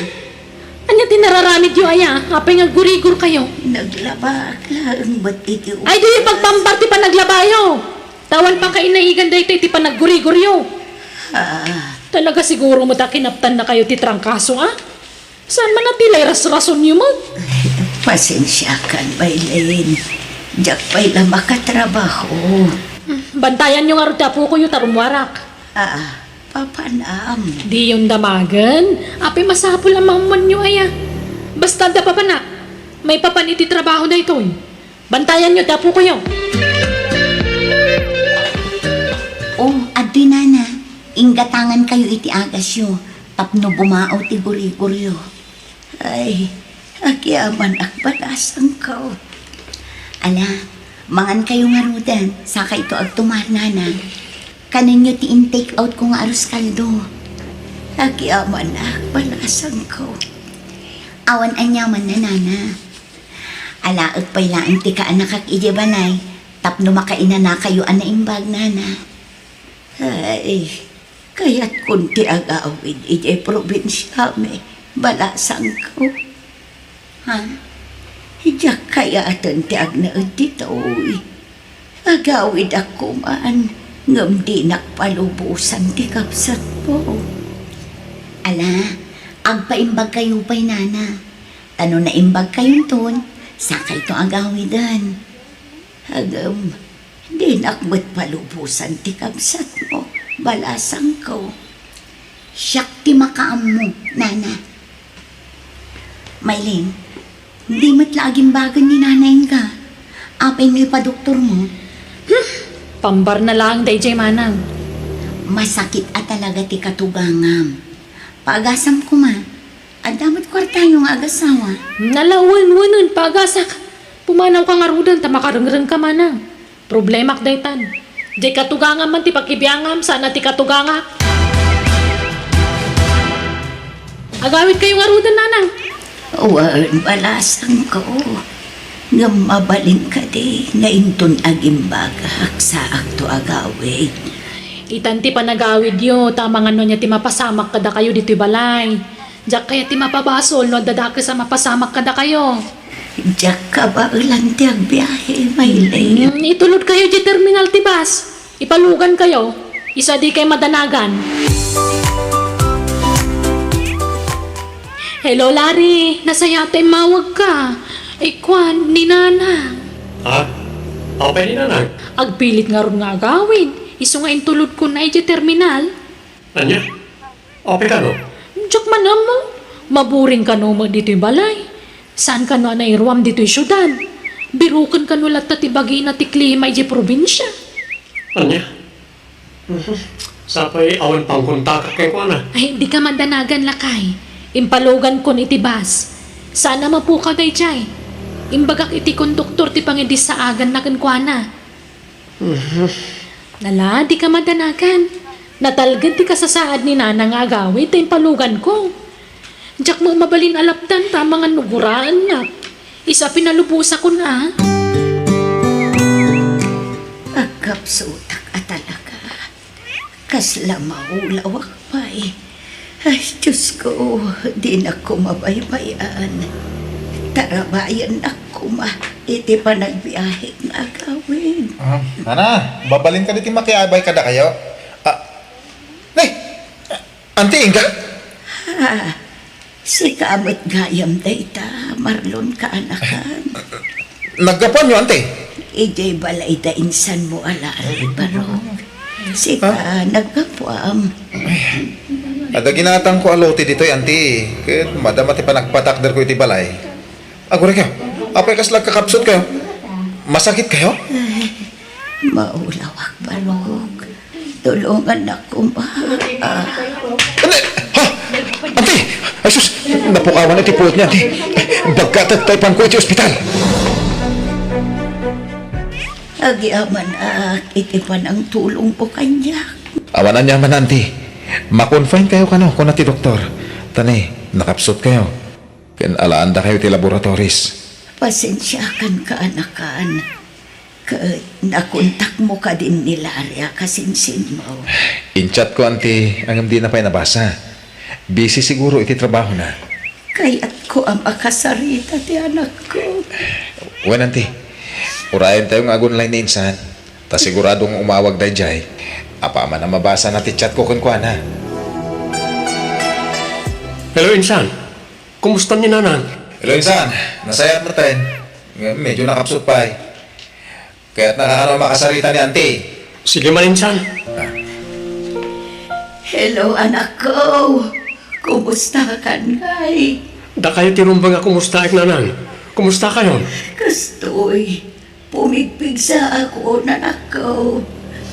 Anya tinararamid yu aya? Apay nga gurigur kayo. Naglabak lang ba't iti Ay di yung pagpambar ti pa naglabayo. Tawan pa kainaigan da ito ti pa naggurigur yu. Talaga siguro mo ta kinaptan na kayo ti trangkaso ah? Saan man natilay ras-rason yu mo? Pasensya kan, Bailin. Diyak pa'y lang makatrabaho. Bantayan nyo nga rin tapo ko yung tarumwarak. Papanam. Di yung damagan. Api masapol ang maman nyo aya. Basta da papanak. May papaniti trabaho na ito. Bantayan nyo tapo ko yun. Oh, adi nana. Inggatangan kayo iti agas yo. Tapno bumao ti guri-guryo. Ay, agyaman akbalasan ko. Ala, mangan kayo nga rudan. Saka ito ag tumarnana. Kanin nyo ti in-take out ko nga arus kaldo. Agyaman akbalasan ko. Awan anyaman na nana. Alaag pa'y laan ti ka anak kak ijebanay. Tapno makaina na kayo anaimbag nana. Ay, kaya't kunti agawid iti probinsya me. Balasan ko. Ha? Diyak kaya atan ti agnaad dito. Agawid ako man. Ngam di nakpalubusan ti kapsat po. Ala, agpaimbag kayo pa'y nana. Tano na imbag kayong ton, saka ito agawidan. Hagam, di nakmat palubusan ti kapsat mo. Balasan ko. Siyak ti makaam mo, nana. Maylin, hindi mat laging bagan ni nanay ka. Apay mo pa doktor mo. Pambar na lang day jay manang. Masakit at talaga ti katugangam. Paagasam ko ma. Adamat kwarta yung agasawa. Nalawan-wanan pagasak. Pumanaw ka nga rudan, tamakarangrang ka manang. Problemak daytan. Di katugangam man ti pagkibiyangam, sana ti katuganga. Agawit kayo nga rudan, nanang. Wan balasan ko. Nga mabalin ka di. Nga intun agimbagak sa akto agawid. Itan ti panagawid yo, tamang ano niya ti mapasamak kada kayo dito balay. Diyak kaya ti mapabasol, no dadaka sa mapasamak kada kayo. Diyak ka ba ulan ti agbiyahe, Maylin? Itulod kayo di terminal ti bus. Ipalugan kayo. Isa di kay madanagan. Hello, Larry. Nasaya tayo mawag ka. Kwan, ni Nana. Ha? Okay ni nanang. Agpilit nga ron nga agawin. Iso nga intulod ko na iti terminal. Anya? Okay ka no? Diyak man mo. Maburing ka no mo dito'y balay. Saan ka no nairuam dito'y syudad? Birukan ka no lahat ti bagay na ti klima iti probinsya. Anya? Sapay awan pang kontak kay ko na. Ay, di ka mandanagan lakay. Impalogan kon iti bus. Sana mapu ka day jay. Imbagak iti konduktor ti pangidi sa agan na kankwana. Nala, di ka mandanagan. Natalgan ti kasasaad ni Nana nga agawit ay impalugan ko. Diyak mo mabalin alapdan ta mga nuguraan na. Isa pinalubusa ko na. Agkapsutak at talaga. Kasla maulawak pa eh. Ay, Diyos ko, di na ko mabaybayan. Tarabayan na ko iti pa nagbiyahe na agawin. Nana, babalin ka dito makiabay kada kayo. Nay! Auntie Inga! Ha, si kamot gayam dayta, Marlon ka anakan. Naggapan nyo, auntie? Ijay balay da insan mo alari, barok. Si ka nagkapuam. Ada ginatang ko alote dito, auntie. Kaya madamati pa nagpatakder ko iti balay. Agura kayo. Apay kaslag kakapsot kayo. Masakit kayo? Maulawak, barok. Tulungan ako ba? Hindi! Ha? Auntie! Ay sus! Napukawan iti pulot niya, auntie. Bagkatataypan ko iti ospital. Agyaman iti pa ng tulong po kanya. Awanan niya man, auntie. Ma-confine kayo kano kung ti doktor. Tani, nakapsot kayo. Alaan kayo ti laboratories. Pasensyakan ka, anakan. Nakontak mo ka din ni Laria kasinsin mo. Inchat ko, auntie, ang hindi na pa'y nabasa. Busy siguro iti trabaho na. Kaya't ko ang makasarita ti anak ko. Wen, auntie, urayan tayo ng agon line na insan. Ta siguradong umawag dahi jay. Apa man na mabasa na ti chat ko kunkwan ha. Hello, Insan. Kumusta ni nanang? Hello, insan. Nasaya mo tayo. Medyo nakapsot pa eh. Kaya't nakakano makasarita ni auntie. Sige man, Insan. Hello, anak ko. Kumusta ka, Nay? Da kayo tirumbang nga kumusta ek nanang? Kumusta kayo? Kastoy, pumigpig sa ako, nanak ko.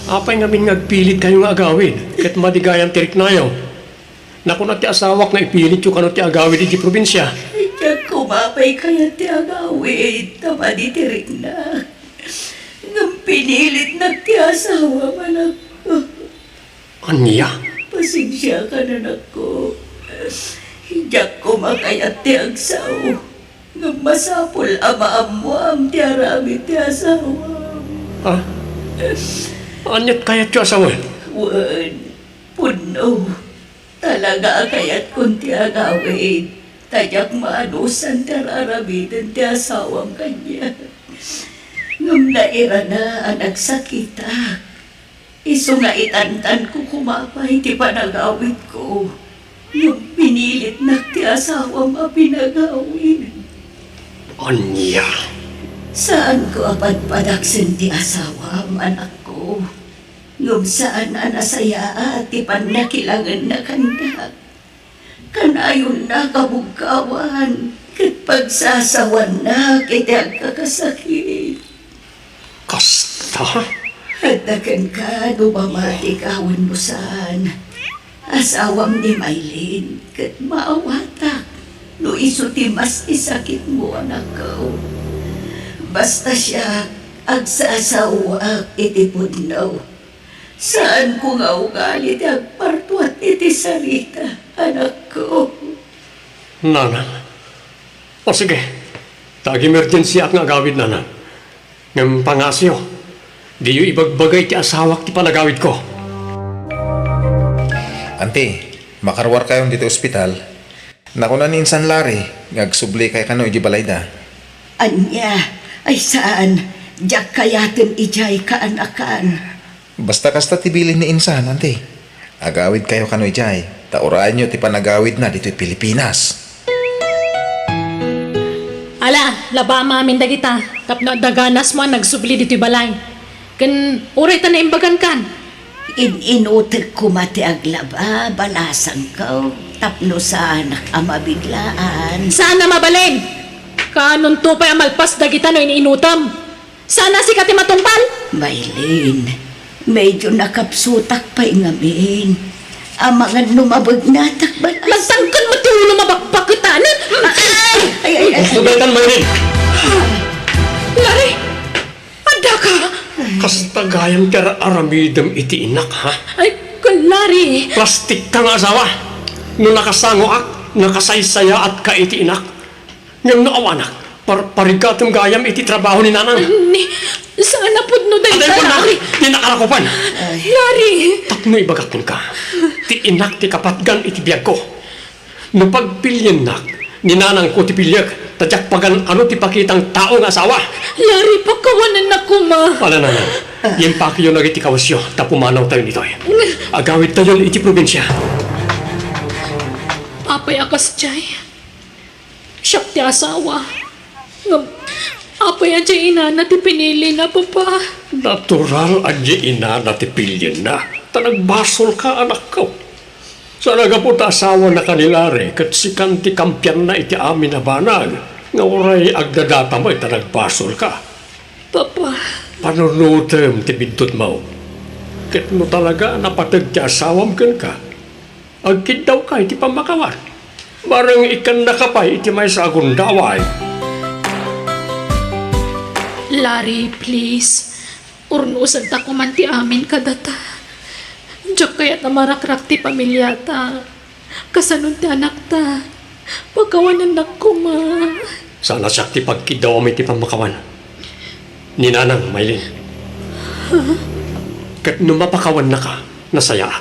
Apay nga nagpilit kayo nga agawid. Ket madigayan tirik nayo. Naku na ti asawak na ipilit yung kano ti agawid iti probinsya. Diyan kumapay kaya ti agawid. Tama di tirik na. Nang pinilit na ti asawa, manak ko. Anya? Pasensya ka, nanak ko. Diyan kumakayat ti agsaw. Nang masapol ama-amuam ti arami ti asawa. Ha? Anyat kayat yung asawa? Wan, puno. Talaga kayat kung ti agawid. Tayak maanusan ti aramidan ti asawang kanya. Nung naira na ang nagsakita, iso nga itantan ko kumapay ti panagawid ko. Yung pinilit na ti asawang mapinagawid. Anya? Saan ko apadpadaksin ti asawa, anak ko? Ngum saan na nasaya at ipanakilangan na kanda. Kanayon na kabugkawan, kat pagsasawan na kita kakasakit. Kasta? Hatakan ka, dumamati kawan mo saan. Asawam ni Maylin, kat maawatak. No iso ti mas isakit mo, anak ko. Basta siya agsasawa iti pudnaw. Saan ko nga ugali ti agpartuat iti sarita, anak ko. Nana. O sige. Tag-emergency at nga agawid, Nana. Ngam pangasyo. Di yung ibagbagay ti asawak ti panagawid ko. Auntie, makarwar kayo dito ospital. Nakunan ni insan Larry. Ngagsubli kay kano iji balayda. Anya, ay saan? Diyak kayatin ijay kaanakan. Basta kasta tibilin ni insan, auntie. Agawid kayo kano ijay. Tauraan nyo ti panagawid na dito'y Pilipinas. laba mamin dagita. Tapno daganas mo nagsubli dito'y balay. Kan uray ta na imbagan kan. Inutek ko mati aglaba, balasan ko, tapno sa anak ang mabiglaan. Sana mabalin. Kanon to pa amalpas dagita no iniinutam. Sana si kati matungpal. Maylin, medyo nakapsutak pa ngamin. Ang mga numabag natak balas. Magtangkan mo ti ulo mabakbakitan. Ay. Subetan mo rin! Lari, ada ka. Kastagayam kara aramidam iti inak, ha? Ay, Lari. Plastik ka nga asawa. No nakasango ak, nakasaysaya at ka iti inak. Ngam naawanak, parigatong gayam iti trabaho ni nanang. Ni, sana po no dahil Aday ko na, Lari. di nakarakupan. Lari. Tapno ibagaton ka. Ti inak ti kapatgan iti biyag ko. No pagpilyan nak, ninanang ko ti pilyag, tadyak pagan ano ti pakitang taong asawa. Lari, pagkawanan na ko, ma. Wala na. Yung pakiyo na iti kawasyo, tapumanaw tayo nito. Agawit tayo iti probinsya. Apay akas jay. Siyak ti asawa. Ngam, apay ajay ina na ti pinili na papa. Natural adya ina na ti pilyan na. Tanagbasol ka anak ko. Sa nagaputa asawa na kanilare, kat sikan ti kampyan na iti amin na banag. Nga oray agdadata mo, tanagbasol ka. Papa, Panunutem ti bintut mo. Ket no talaga napatag ti asawam ken ka. Agkid daw ka iti pamakawan. Barang ikan nakapay iti may sa agundaway. Lari, please. Urnusan ta kuman ti amin kadata. Diyak kaya't na marakrak ti pamilya ta. Kasanun ti anak ta. Pagkawanan na ko, ma. Sana siya ti pagkidaw iti pamakawan. Ninanang, Maylin. Kat no mapakawan na ka, nasaya.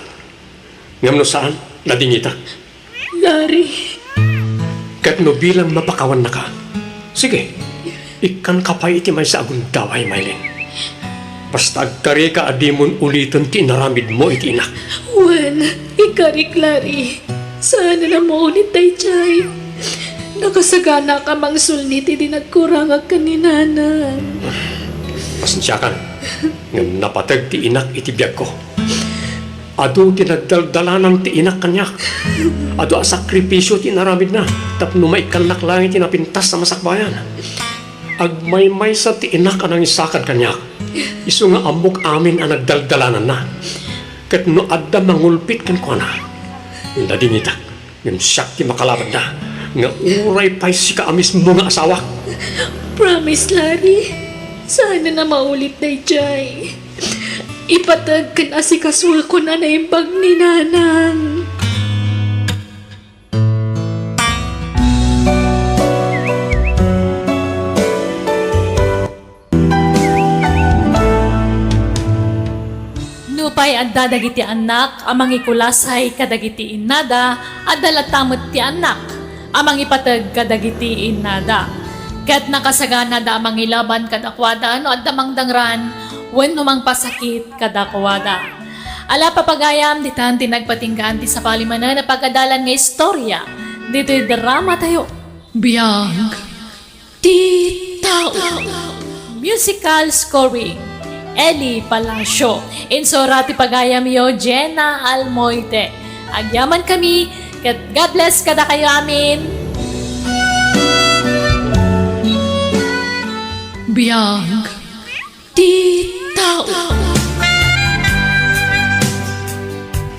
Ngam no saan, nadingita. Lari. Kat no bilang mapakawan na ka, sige, ikan kapay iti may sa agundaway, Maylin. Basta agkari ka adimon ulitin ti naramid mo iti inak. Wan, ikarik, Lari. Sana na maulit tayo, Chay. Nakasagana ka mang sulnit, di nagkurangag ka ni nanan. Pasensya kan, ngam napatag ti inak iti biyag ko. Ado tinagdaldalanan ti inak kanyak. Ado a sakripisyo ti naramid na. Tapno may kanak lang iti napintas sa masakbayan. Agmay-may sa ti inak anang isakad kanyak. Iso nga amok amin ang nagdaldalanan na. Kat no adda mangulpit kan ko na. Nadingitak, ngam siyak ti makalabad na. Nga uray pa'y si kaamis mo nga asawa. Promise, Lari. Sana na maulit na Chay. Ipatag kan asikasul ko na naimbag ni nanang. Nupay adda dagiti anak, amang ikulasay kadagiti inada, adda latamot ti anak, amang ipatag kadagiti inada. Kat nakasagana da amang ilaban kadakwada, no adda mang dangran, wen humang pasakit kadakwada. Ala papagayam, ditan tinagpatinggaan ti sa palimanan na pagkadalan nga istorya, dito'y drama tayo. Biyang ti tao. Musical scoring, Eli Palacio. Insora ti pagayam yo, Jenna Almoite. Agyaman kami, kat God bless kada kayo amin. Biyang ti tao.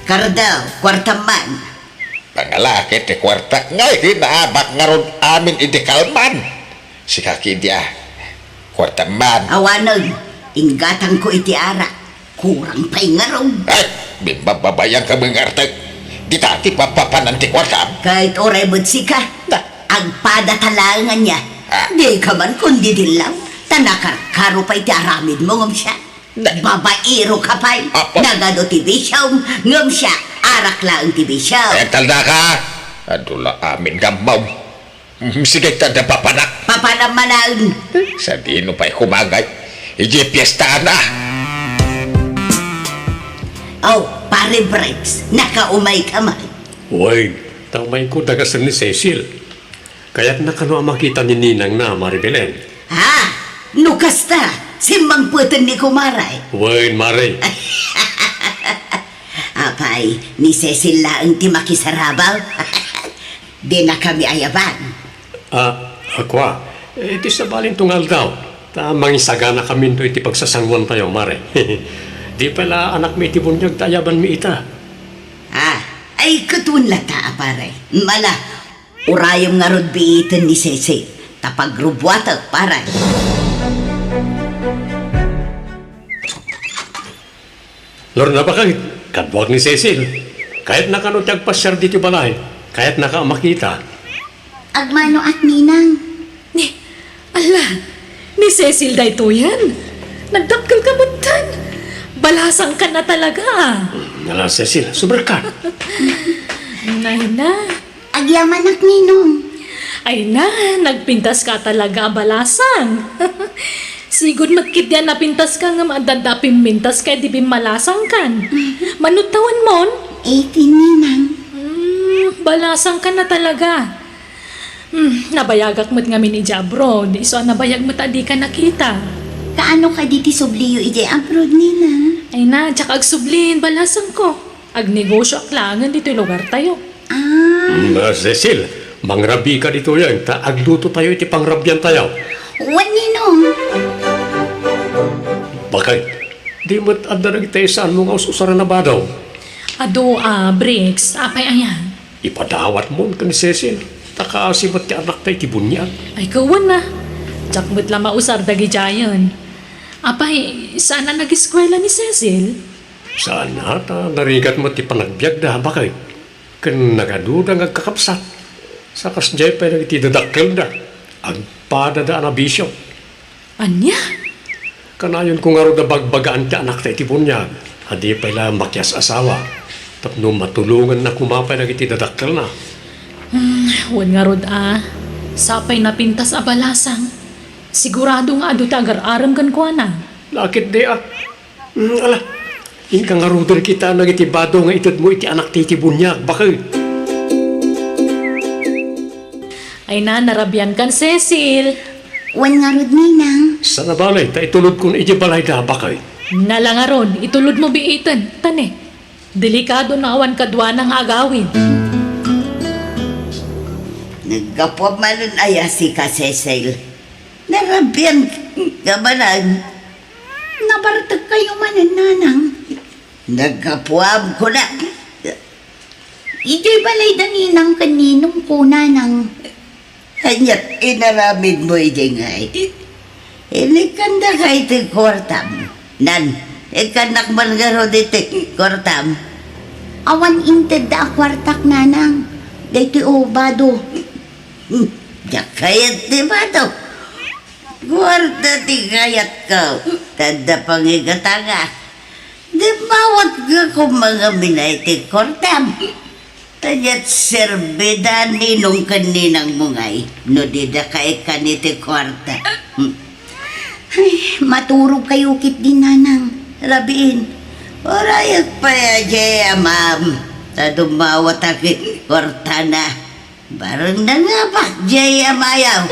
Kardaw, kwartaman. Pangalaki ti kwartak nga iti naabak nga ron amin iti kalman. Si kaki dia, kwartaman. Awanon, inggatang ko iti ara. Kurang pa'y ngarong. Ay, bimbababayang ka mga artag. Di tati papapanan ti kwartam. Kahit oray butsika, agpada talangan niya. Di ka man kundi dilaw. Tanakarkaro pa'y ti aramid mo ngam siya. Babairo ka pa'y. Apo. Nagado ti bisyong ngam siya. Arak lang ti bisyaw. Ay, talda ka. Adula amin gamaw. Sige, tanda papanak. Papanamanaan. Sa dino pa'y humagay. Iji piyestaan na. Oh, pare Brex, nakaumay ka man. Uy, tamay ko dagasan ni Cecil. Kaya't nakano ang makita ni Ninang na Maribelen. Ha? Nukas ta, simbang putan ni Kumaray. Wen, Mare. Apay, ni Cecil laang ti makisarabaw. Di na kami ayaban. Akwa, iti sa balin tungal daw. Tamang isagana kami ito iti pagsasangwan tayo, Mare. Di pala anak mi iti bunyag tayaban mi ita. Ay kutun lata, apare. Mala, urayom nga rod biitan ni Cecil. Tapagrubwatag, pare. Lord na ba kahit kadwag ni Cecil? Kahit nakanutag pasyar dito balay, kahit nakamakita. Agmano at ninang. Ni Cecil day to yan. Nagdakkel ka mutan. Balasang ka na talaga. Nala Cecil, sobra ka. Nay na. Agyaman at ninong. Ay na, nagpintas ka talaga balasang. Sigod magkit yan napintas ka nga maadadapin mintas kaya di malasang kan. Manutawan mon? 18 ninang. Balasang ka na talaga. Nabayagak mo't nga mini abroad. So nabayag mo't adi ka nakita. Kaano ka diti subliyo ije abroad nina? Ay na, tsaka agsublin, balasang ko. Agnegosyo aklangan dito yung lugar tayo. Cecil, mangrabi ka dito yan. Agluto tayo iti pangrabyan tayo. Wan ninong. Bakit? Di mo't adda tayo saan mo nga ususaran na ba daw? Ado, Briggs, apay ayan. Ipadawat mo ka ni Cecil. Takaasibat ti anak tayo ti bunyag. Ay, kawan na. Tsak mo't lang mausar dagi jayon. Apay, sana nag-eskwela ni Cecil? Saan na? Narigat mo ti panagbiag da. Bakit? Kan nagaduda nga kakapsat. Sa kasjay pa nagtidadakkel da. Agpada da na bisyo. Anya? Kanayon ko nga ro da bagbagaan ti anak tayo ti bunyag. Hadi pa ila makyas asawa. Tapno matulungan na kumapay nagtidadakkel na. Huwag nga rod sapay na pintas abalasang. Sigurado nga ado tagar-aram kan ko na. Lakit di ala. Inka nga ruder kita nagitibado nga itad mo iti anak ti bunyag. Bakit? Ay na, narabyan kan Cecil. Wan nga rod ninang. Sa nabalay, ta itulod ko na iti balay da. Bakit? Nalangaron, itulod mo biitan. Tane, delikado na awan kadwa ng agawin. Nagkapwa malun ayasi ka, Cecil. Narabian ka ba lang? Nabaratag kayo manan nanang. Nagkapwam ko na. Ijo'y balay da ninang kaninong ko nanang. Hanyat inaramid mo iti ngay. Ilikanda ka iti kortam. Nan, ikanak man garo iti kortam. Awan inted da akwartak nanang. Daytoy obado. Diyak kayat di ba to? Kwarta ti kayat ka. Tanda pangigatanga. Di bawat ka kung mga minay ti kortam. Tanyat serbeda ninong kaninang mungay. No di da kay kaniti kwarta. Ay, maturog kayo kit din nanang. Rabiin, orayag pa ya jaya ma'am. Ta dumawat aki kwarta na. Barang na nga ba, jaya mayaw.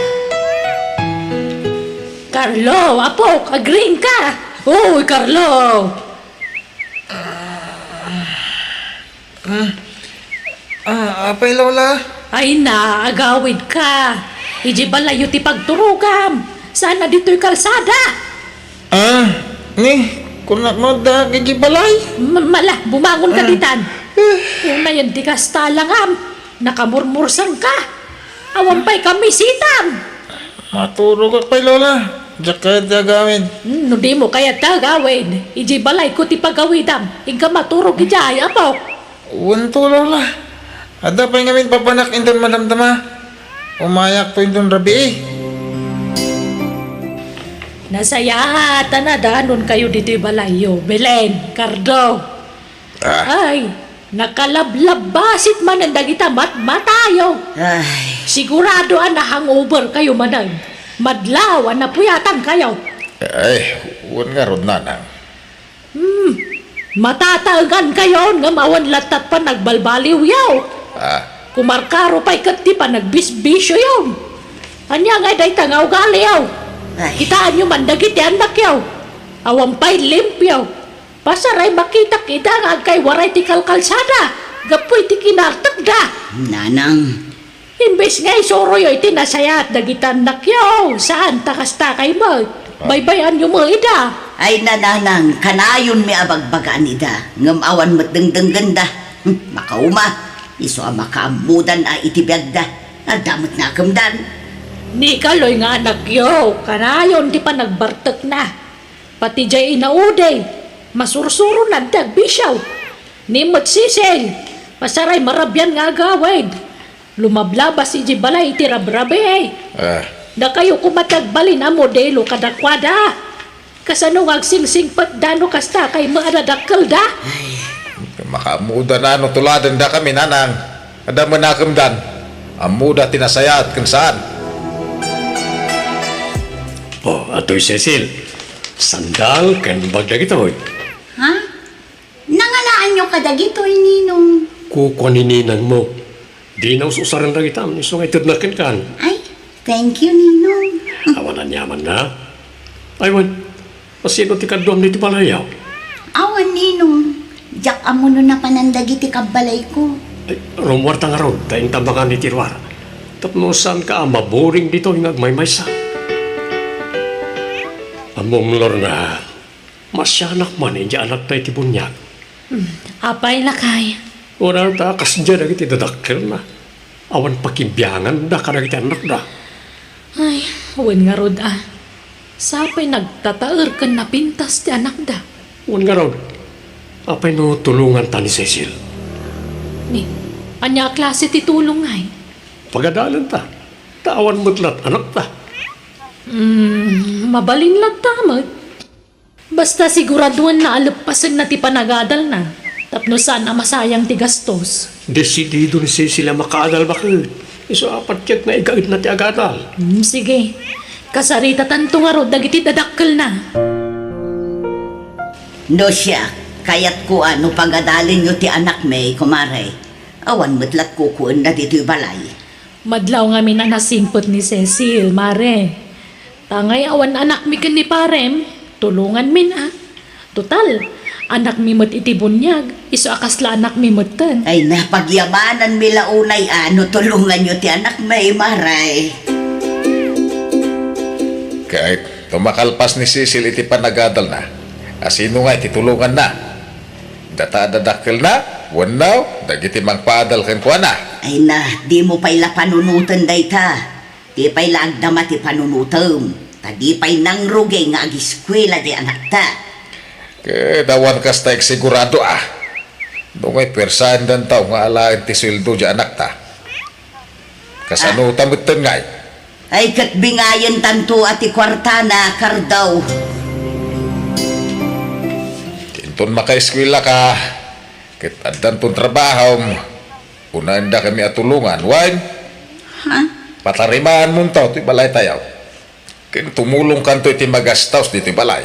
Carlo, apo, agreeing ka. Uy, Carlo. Apay lola. Ay na, agawid ka. Iji balayo ti pagturugam. Sana dito'y kalsada. Kunak mo da gigibalay. Mala, bumangon ka ditan. Una yan ti kastalangam. Nakamurmursang ka. Awampay kami sitam. Maturo ka pay lola. Diyak ka da gawin. No di mo kaya tagawin. Iji balay ko ti pagawidam. Ika maturog ijay, apo. Wanto lola. Ada pa ngamin papanak indon madamdama. Umayak po indon rabi. Nasaya tanadanon kayo dito'y balayo. Belen, Cardo. Ay, nakalablabasit man ang dagita matayo. Ay, Sigurado na hangover kayo manang. Madlaw na puyatan kayo. Ay, huwag nga ron nanang. Matatagan kayo nga mawan latat pa nagbalbaliw yaw. Kumarkaro pa'y kat di pa nagbisbisyo yaw. Anya nga day tangaw gali yaw. Ay, Kitaan nyo man dagiti anak yaw. Awang pa'y limp yaw. Pasaray makita kita nga kay waray ti kalkalsada. Gapoy ti kinartag da. nanang, Imbes nga isoro yo'y tinasayat dagitan nakyaw. Saan takas takay mo? Baybayan nyo mo ida. ay nananang, kanayon mi abagbagaan ida, ngam awan mo't dengdeng ganda. Makauma, iso ang makaamudan a itibiyag da, damot na kamdan. Ni kaloy nga anak yo. Kanayon di pa nagbartek na. Pati jay inauday. Masursuro na dagbisyaw. Ni Sisil. Pasaray marabyan nga agawid. Lumablabas si Jibalay iti rabrabe eh. Da kayo kumatagbalin ang modelo kadakwada. Kasano nga agsingsing pat dano kasta kay maaradakkel da. Makamuda na no tuladan da kami nanang. Ada menakamdan. Amuda tinasayat kung saan. Oh, atoy Cecil. Sandal kan bagda kita, hoy. Ha? Nangalaan nyo kadagitoy, Ninong. Kukunininan mo. Di na ususaran na kita. Iso nga itudnakin kan. Ay, thank you, Ninong. Awanan yaman na. Aywan, pasino ti kadom ni ti palayaw. Awan, Ninong. Jak amuno na panandagiti kabalay ko. Ay, rumwarta nga ron. Tayong tambangan ni Tirwara. Tapno saan ka maboring dito yung agmaymaysa. Among lor na masyanak man hindi anak tayo tibunyag. Apay lakay. Wala ta kasdya na kita dadakil na. Awan pakimbiyangan da ka na kita anak da. Ay, awan nga rod ah. Sapay nagtataer kan na pintas ti anak da. Wan nga raw. Apay no tulungan ta ni Cecil. Ni, anya klase ti tulong ay. Pagadalan ta. Tawan mo't anak ta. Mabalin lang tamad. Basta siguraduhan na alapasan na ti panagadal na. Tapno saan ang masayang ti gastos. Desidido ni Cecil ang makaadal bakit. Iso apat ket na igaid na ti agadal. Sige. Kasarita tanto nga rod dagiti dadakkel na. No siya, kayat ko ano pagadalin nyo ti anak may, kumare. Awan mo't kukuan na dito'y balay. Madlaw nga min anasimpot ni Cecil, mare. Tangay awan anak mi ken ni parem, tulungan min ah. Total, anak mi mo't itibunyag, iso akasla anak mi mo't ten. Ay napagyamanan mi launay ano tulungan nyo ti anak may, maray. Kahit tumakalpas ni Cecil iti panagadal na. Asino nga iti tulungan na. Data-dadakil na. Wanaw, dagiti mang padal ken kuana. Ay na, di mo pa'y la panunutan day ta. Di pa'y la agdama ti panunutam. Ta di pa'y nangrugay nga agiskwela di anak ta. Dawan kasta sigurado ah. Dungay persahan dan tao nga alain ti sweldo di anak ta. Kasano tamutan ngay. Ay katbingayan tanto at ti kwartana kardaw. Kinton makaeskwela ka. Kit addan tong trabaho. Unahan da kami atulungan. Wan? Ha? Patarimaan mo tao, ito'y balay tayaw. Kaya tumulong kanto iti magastaws dito'y balay.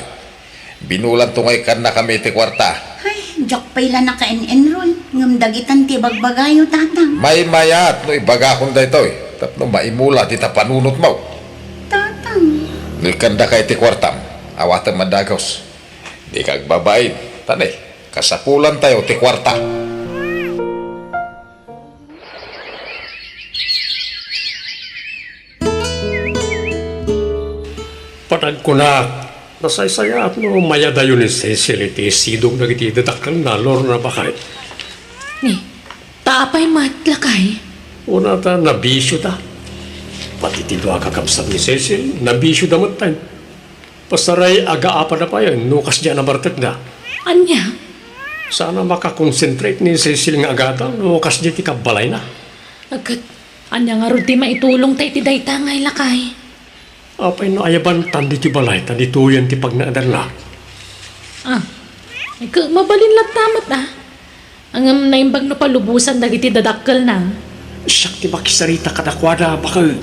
Binulan to ngay kan na kami iti kwarta. Ay, jak pa'y la naka-enroll. Ngam dagitan ti bagbagayo, tatang. May mayat, no ibaga kong da ito'y. Tapno maimula, tita panunot mo. Tatang. Nilkanda ka iti kwartam, awatan madagos. Di kag babae, tanay, kasapulan tayo iti kwarta. Patag ko na. Nasaysaya at no mayadayo ni Cecil iti sidong nagiti dadakil na lor na bakit. Ni, taapay matlakay. Una ta, nabisyo ta. Pati tito akakamsat ni Cecil, nabisyo damat tayo. Pasaray aga-apa na pa yan, nukas dyan na bartag na. Anya, Sana makakonsentrate ni Cecil nga agata, nukas dyan ti kabalay na. agad, anya nga rod ti maitulong tayo ti dayta ngay lakay. Apay no ayaban tandi ti balay, tandi tuyan ti pagnaadal na. Ah, mabalin lang tamat ah. Ang naimbag no palubusan dagiti dadakkel na. Siyak ti makisarita kadakwada, bakal.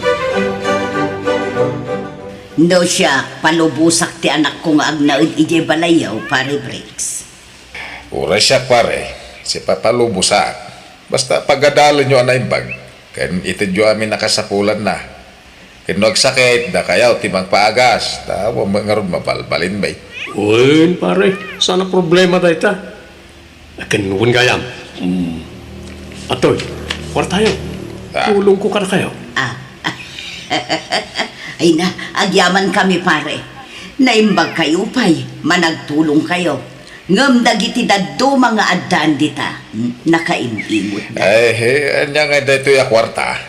No siya, palubusak ti anak ko nga agnaid ije balayaw, pare breaks. Ura siya pare, si papalubusak. Basta pagadalo nyo anay bag. Kan itidyo amin nakasapulan na. Kinuag sakit, da kayaw timang paagas. Tawa mga ron mabalbalin bay. Uy, pare, sana problema tayo ta. Akin, huwag gayam. Atoy, war tayo. Ah. Tulong ko ka na kayo. Ay na, agyaman kami pare. Naimbag kayo pa'y, managtulong kayo. Ngam dagiti daddo mga addaan dita. Nakaimimot na. Anya nga dito ya kwarta.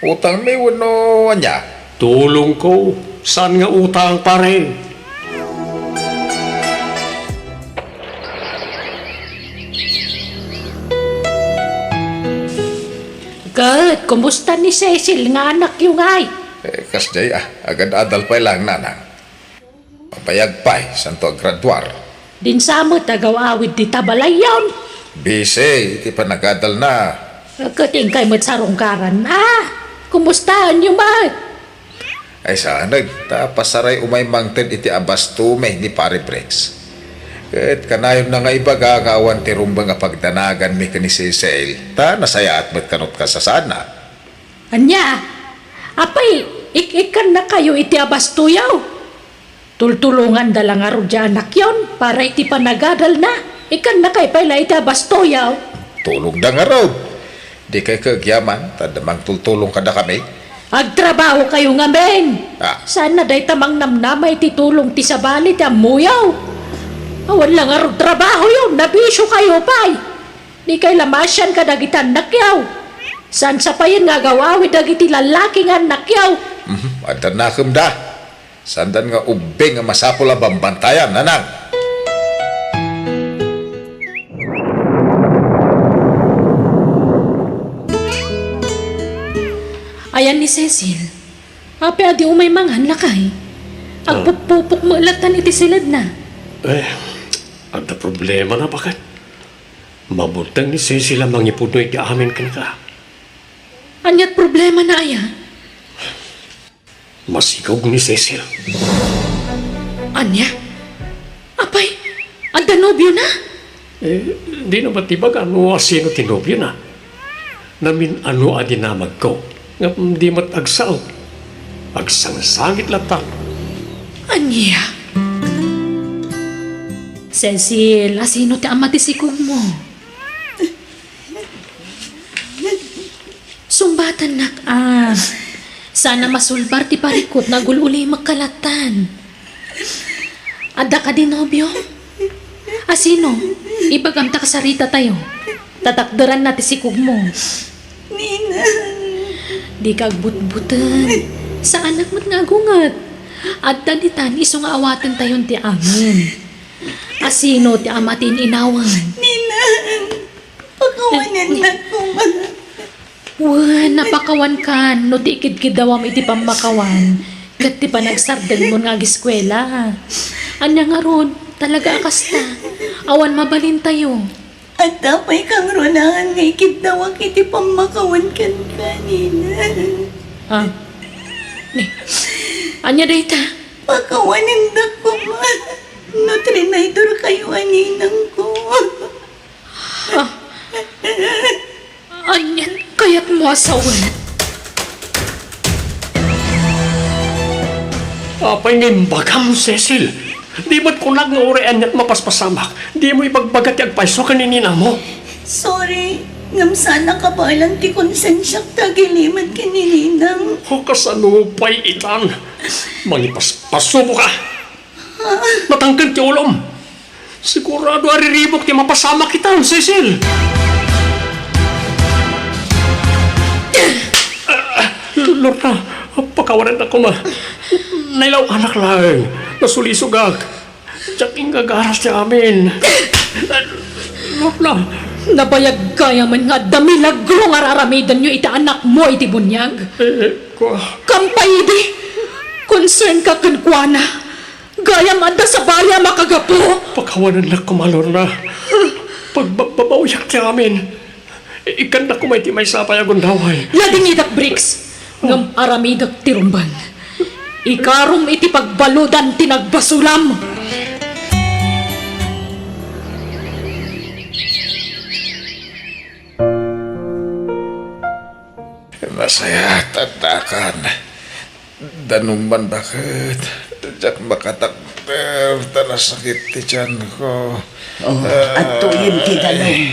Utang may wano anya. Tulong ko. Saan nga utang, pare? Good, kumusta ni Cecil nga anak yung ay? Kasjay agad adal pa lang nanang. Papayag pa santo graduar. Din sa mo tagaw-awid di tabalayon. Bise, iti pa nagadal na. Kating kay mo't sarungkaran. Kumustahan yung ba? Ay sanag, pasaray umay mangted iti abastume ni pare Brex. Ket kanayon na nga iba gagawan ti rumba nga pagdanagan mi kani Cecil. Ta nasaya at kanot ka sa sana. Anya, apay, ikan na kayo iti abastuyaw. Tultulungan dalang aro dyan anak yon, para iti panagadal na. Ikan na kay pala iti abastuyaw. Tulog da nga raw. Di kay kagyaman, tadamang tultulong kada kami. Agtrabaho kayo nga men. Sana day tamang namnamay ti tulong ti sabali ti amuyaw. Awan lang aro trabaho yun, nabisyo kayo pa'y. Di kay lamasyan ka dagitan nakyaw. San sa payin nga gawawi dagiti lalaki nga nakyaw. Adan na da. Sandan nga ubing nga masapula bambantayan, nanang. Ayan ni Cecil. Ape adi umay mangan lakay. Agpupupok mo latan iti silad na. Ada problema na bakit? Mabutang ni Cecil ang mangipuno iti amin ka na ka. Anyat problema na aya. Masigog ni Cecil. Anya? Apay, ang danobyo na? Di na matibag ano sino tinobyo na. Namin ano adinamag ko. Nga di mat agsaw. Agsangsangit latang. Anya? Cecil, asino ti amatisikog mo? Sumbatan nak sana masulbar ti parikot na gululi magkalatan. Ada ka din, nobyo? Asino? Ibagam ta kasarita tayo. Tatakdaran natin sikog mo. Nina. Di kagbutbutan. Sa anak mo't ngagungat. At tanitan, iso nga awatan tayon ti amin. Asino ti amatin inawan. Nina. Pakawanan na ko ba? Napakawan kan. No di ikid-kidawam iti pamakawan. Kat ti panagsardan mo nga giskwela. Anya nga ron, talaga akasta. Awan mabalin tayo. At tapay kang ronahan nga ikidawak iti pamakawan kan kanina. Anya dayta? Pakawanan na ko ba? No trinaitor kayo aninang ko. Anya, kaya't mo asawan. Apay ngimbagam, Cecil. Di ba't kunag nga urean niya't mapaspasamak? Di mo ipagbagat yung paiso kaninina mo. Sorry. Ngam sana ka ba lang ti konsensyak tagiliman kanininang. O kasanupay itan. Mangipas-paso mo ka. Matangkad ti ulom. Sigurado ariribok ti mapasama kita, Cecil. Lorna, pakawanan ako ma. Nailaw anak lang. Nasulisugag. Diyaking gagaras niya amin. Lorna. Nabayag kaya man nga damilagro nga raramidan nyo iti anak mo iti bunyag. Kampay di. Concern ka kankwana. Gaya man da sa baya makagapo. Pakawanan na kumalor na. Pagbabawiyak niya amin. Ikan na kumay ti may sapay agong daway. Lading idak bricks. Ngam aramidak tirumban. Ikarom iti pagbaludan tinagbasulam. Masaya tandakan. Danuman bakit? Diyak makatakder, tanasakit ti tiyan ko. Oh, at tuyin ti dalong.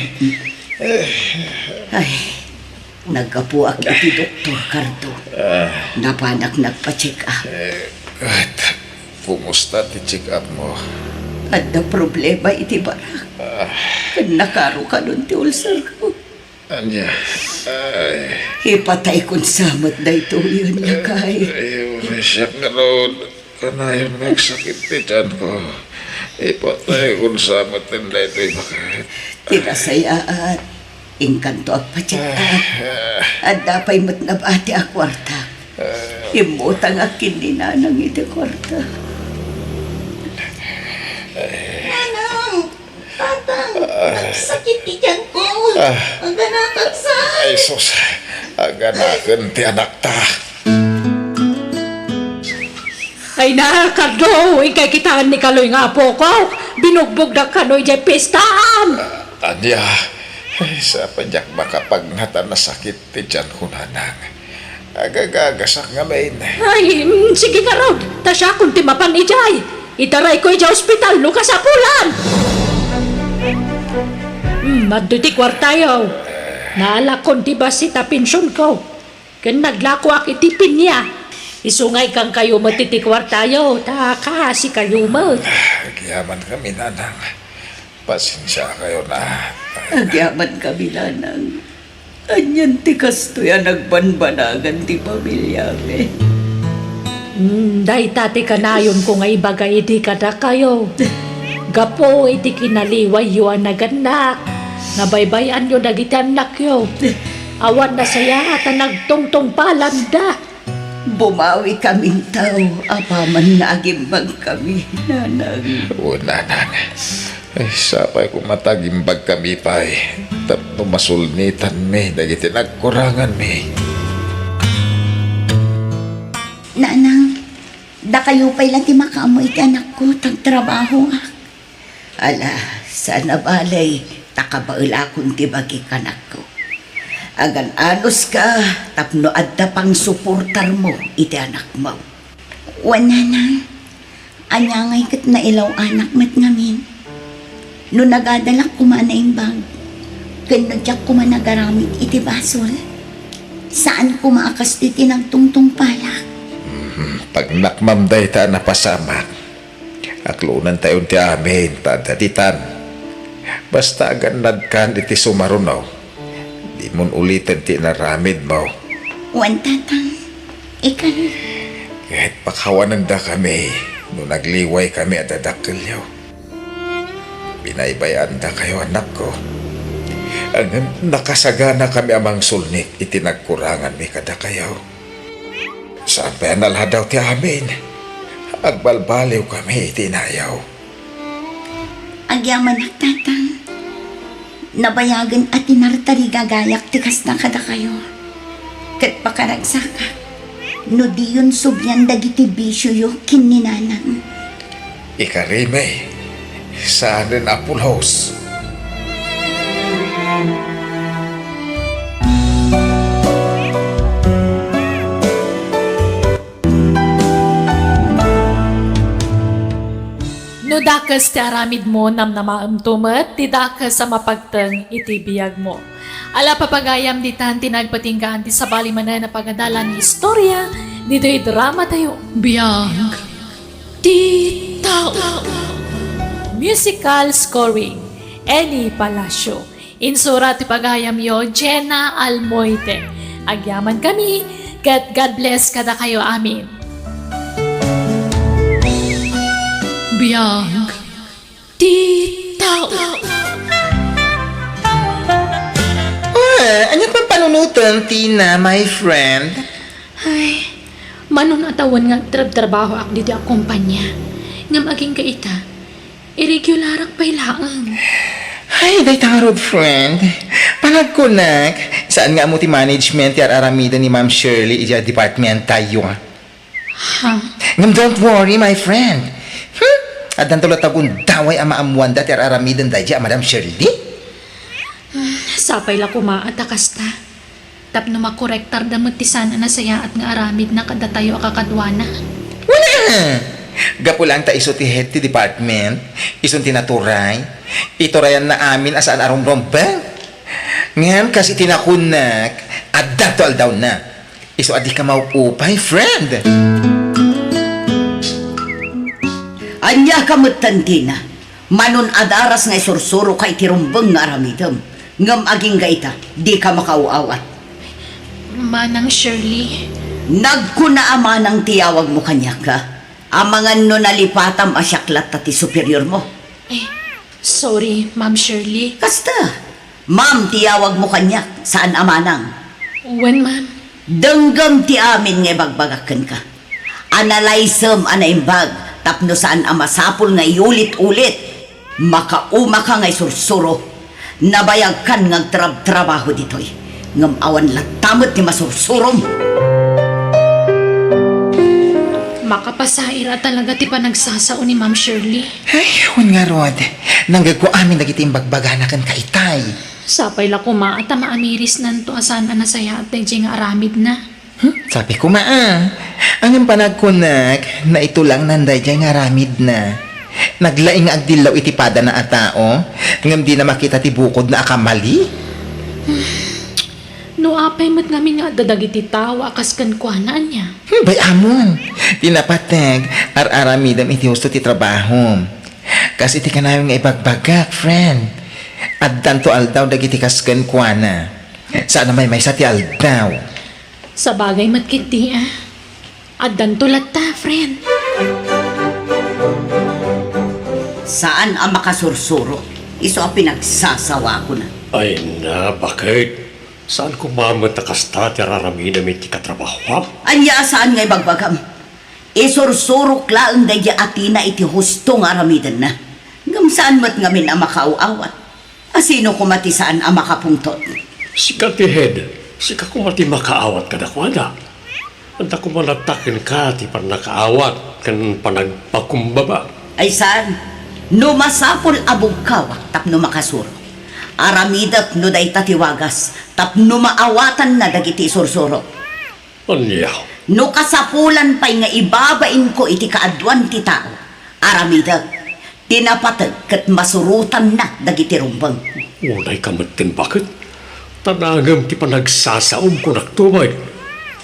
Ay, nagkapuak iti Dr. Cardo. Napanak nagpa-check up. Kahit, kumusta ti check up mo? At na problema iti barak. Nakaro ka nun ti ulcer ko. Anya, ay, Ipatay kung samot na ito yun yakay. siyak nga ron. Kanayon nagsakit ti tiyan ko. Ipatay kung sa matinda ito'y bakit. Tinasayaan. Ingkanto ang pa-check up. At dapay mo't nabati ang kwarta. Imutang akin ni nanang iti kwarta. Nanang! Tatang! Nagsakit ti tiyan ko! Ang ganakagsa! Ay, sus. Aganakan ti anak ta. Ay na, Cardo, ikay kitaan ni Kaloy nga po ko. Binugbog na Kaloy dyan pistaan. Anya, ay, sa panyak makapagnatan na sakit ti tiyan ko nanang. Agagagasak nga main. Ay, sige nga Rod. Tasya kung timapan ni Jay. Itaray ko dyan ospital, lukas sa pulan. Maduti kwartayo. Naalakon di ba si tapinsyon ko? Kan naglako ak itipin niya. Isungay kang kayo matitikwarta tayo. Taka si kayo mo. Agyaman kami nanang. Pasensya kayo na. Agyaman kami nanang. Anyan ti kastoya nagbanbanagan ti pamilya me. Day tati kanayon ko nga ibagay di kada kayo. Gapo iti kinaliway yu ang naganak. Nabaybayan yu nagitanak yu. Awan na saya at nagtungtong palanda. Bumawi kaming tao, apaman na agimbag kami, nanang. O nanang. Ay, sapay kung matagimbag kami pa eh. Tapno masulnitan mi. Dagiti nagkurangan mi. Nanang, da kayo pa'y lang ti makaamoy ti anak ko, tagtrabaho nga. Ala, sana balay, takabaila akong tibagi kanak ko. Agan anos ka, tapno adda pang suportar mo, iti anak mo. Nanang, anyangay kat na ilaw anak mat ngamin. No nagadalak kumana yung bag, kanadyak kumanagaramit iti basol. Saan kumaakas ti tinagtungtong palak? Pag nakmamday ta napasamak. Aklunan tayo ti amin, tadaditan. Basta agan kan iti sumarunaw. Di mon ulitin ti naramid mo. Tatang, ikan. Kahit pakawanan da kami, no nagliway kami at dadakilyaw. Binaybayan da kayo anak ko. Ang nakasagana kami amang sulnik, itinagkurangan mi kada kayo. Saan pa yan nalhadaw ti amin? Agbalbaliw kami, itinayaw. Agyaman na tatang. Nabayagan at inartari gagayak tikas na kada kayo. Kat pakaragsaka. No di yun subyan dagiti bisyo yu kininanang. Ikarimay, saan rin Apple House? No dakas ti aramid mo nam namaamtumat, ti dakas sa mapagteng iti biyag mo. Ala papagayam di tan tinagpatinggaan ti sabali manan na pagadalan ni istorya, dito'y drama tayo. Biyag ti tao. Musical scoring, Eni Palacio. Insura ti pagayam yo, Jenna Almoite. Agyaman kami, God bless kada kayo amin. Biyag ti tao. Ano pa panunutan, Tina, my friend? Ay, manon atawan nga trabaho ak dito ang kumpanya. Nga maging kaita, irregularak pa'y laang. Ay, day tarod, friend. Panag ko nak. Saan nga mo ti management yar aramida ni Ma'am Shirley ija department tayo nga? Ha? Ngam, don't worry, my friend. At dantulo tagun daway ama amuan dat yar aramidan da Madam Shirley. Sapay la kumaatakas ta. Tapno makorektar damot ti sana na saya at nga aramid na kada tayo akakadwana. Wala! Gapo lang ta iso ti head ti department, ison tinaturay, iturayan na amin asaan arong ba? Ngayon kasi tinakunak, at dato aldaw na. Iso adi ka maupupay, friend. Anya kamutantina, manon adaras nga isursuro kay tirumbeng nga aramidam. Ngam aging gaita, di ka makauawat. Manang Shirley, Nagkuna ama ng tiyawag mo kanya ka. Amangan no nalipatam asyaklat ti superior mo. sorry, Ma'am Shirley. Kasta, ma'am tiyawag mo kanya, saan amanang? When, ma'am? Denggam ti amin nga bagbagakan ka. Analysem anaimbag, tapno saan amasapol nga iulit-ulit. Makauma ka nga isursuro. Nabayag kan nga trabaho ditoy. Ngam awan latamot ni masursurom. Makapasaira talaga ti panagsasao ni Ma'am Shirley. Ay, hun nga Rod, nanggag ko amin nagiting bagbaganakan ka itay. Sapay la kuma at maamiris nanto asan na saya at nga aramid na. Sabi ko ang panagkunak na ito lang nanday dyan nga ramid na. Naglaing agdilaw itipada na atao, ngam di na makita ti bukod na akamali. No apay mat ngamin nga dadagiti tawa akas kan kuanaan niya. Bay amon, tinapatag ar-aramidam iti husto ti trabaho. Kasi ti kanayo nga ibagbagak, friend. At danto aldaw dagiti kasken kuana. Saan may sa ti aldaw. Sa bagay matkiti At dantulat ta, friend. Saan ang makasursuro? Iso ang pinagsasawa ko na. Ay na, bakit? Saan ko mamatakas ti raramina may ti katrabaho? Anya saan nga ibagbagam? Isursurok laang daya atina iti husto nga aramidan na. Ngam saan mat ngamin ang makauawat? Asino kumati saan ang makapungtot? Sika ti head, sika ko mati makaawat ka dakwada. Anta ko malatakin ka ti panakaawat kan panagpakumbaba. Ay saan? No masapol abog kawak tapno makasuro. Aramidat no day tatiwagas tapno maawatan na dagiti sursuro. Anyaw, No kasapulan pa'y nga ibabain ko iti kaadwan ti tao. Aramidat, tinapatag kat masurutan na dagiti rumbang. unay kamatin bakit? Tanagam ti panagsasaom ko naktumay.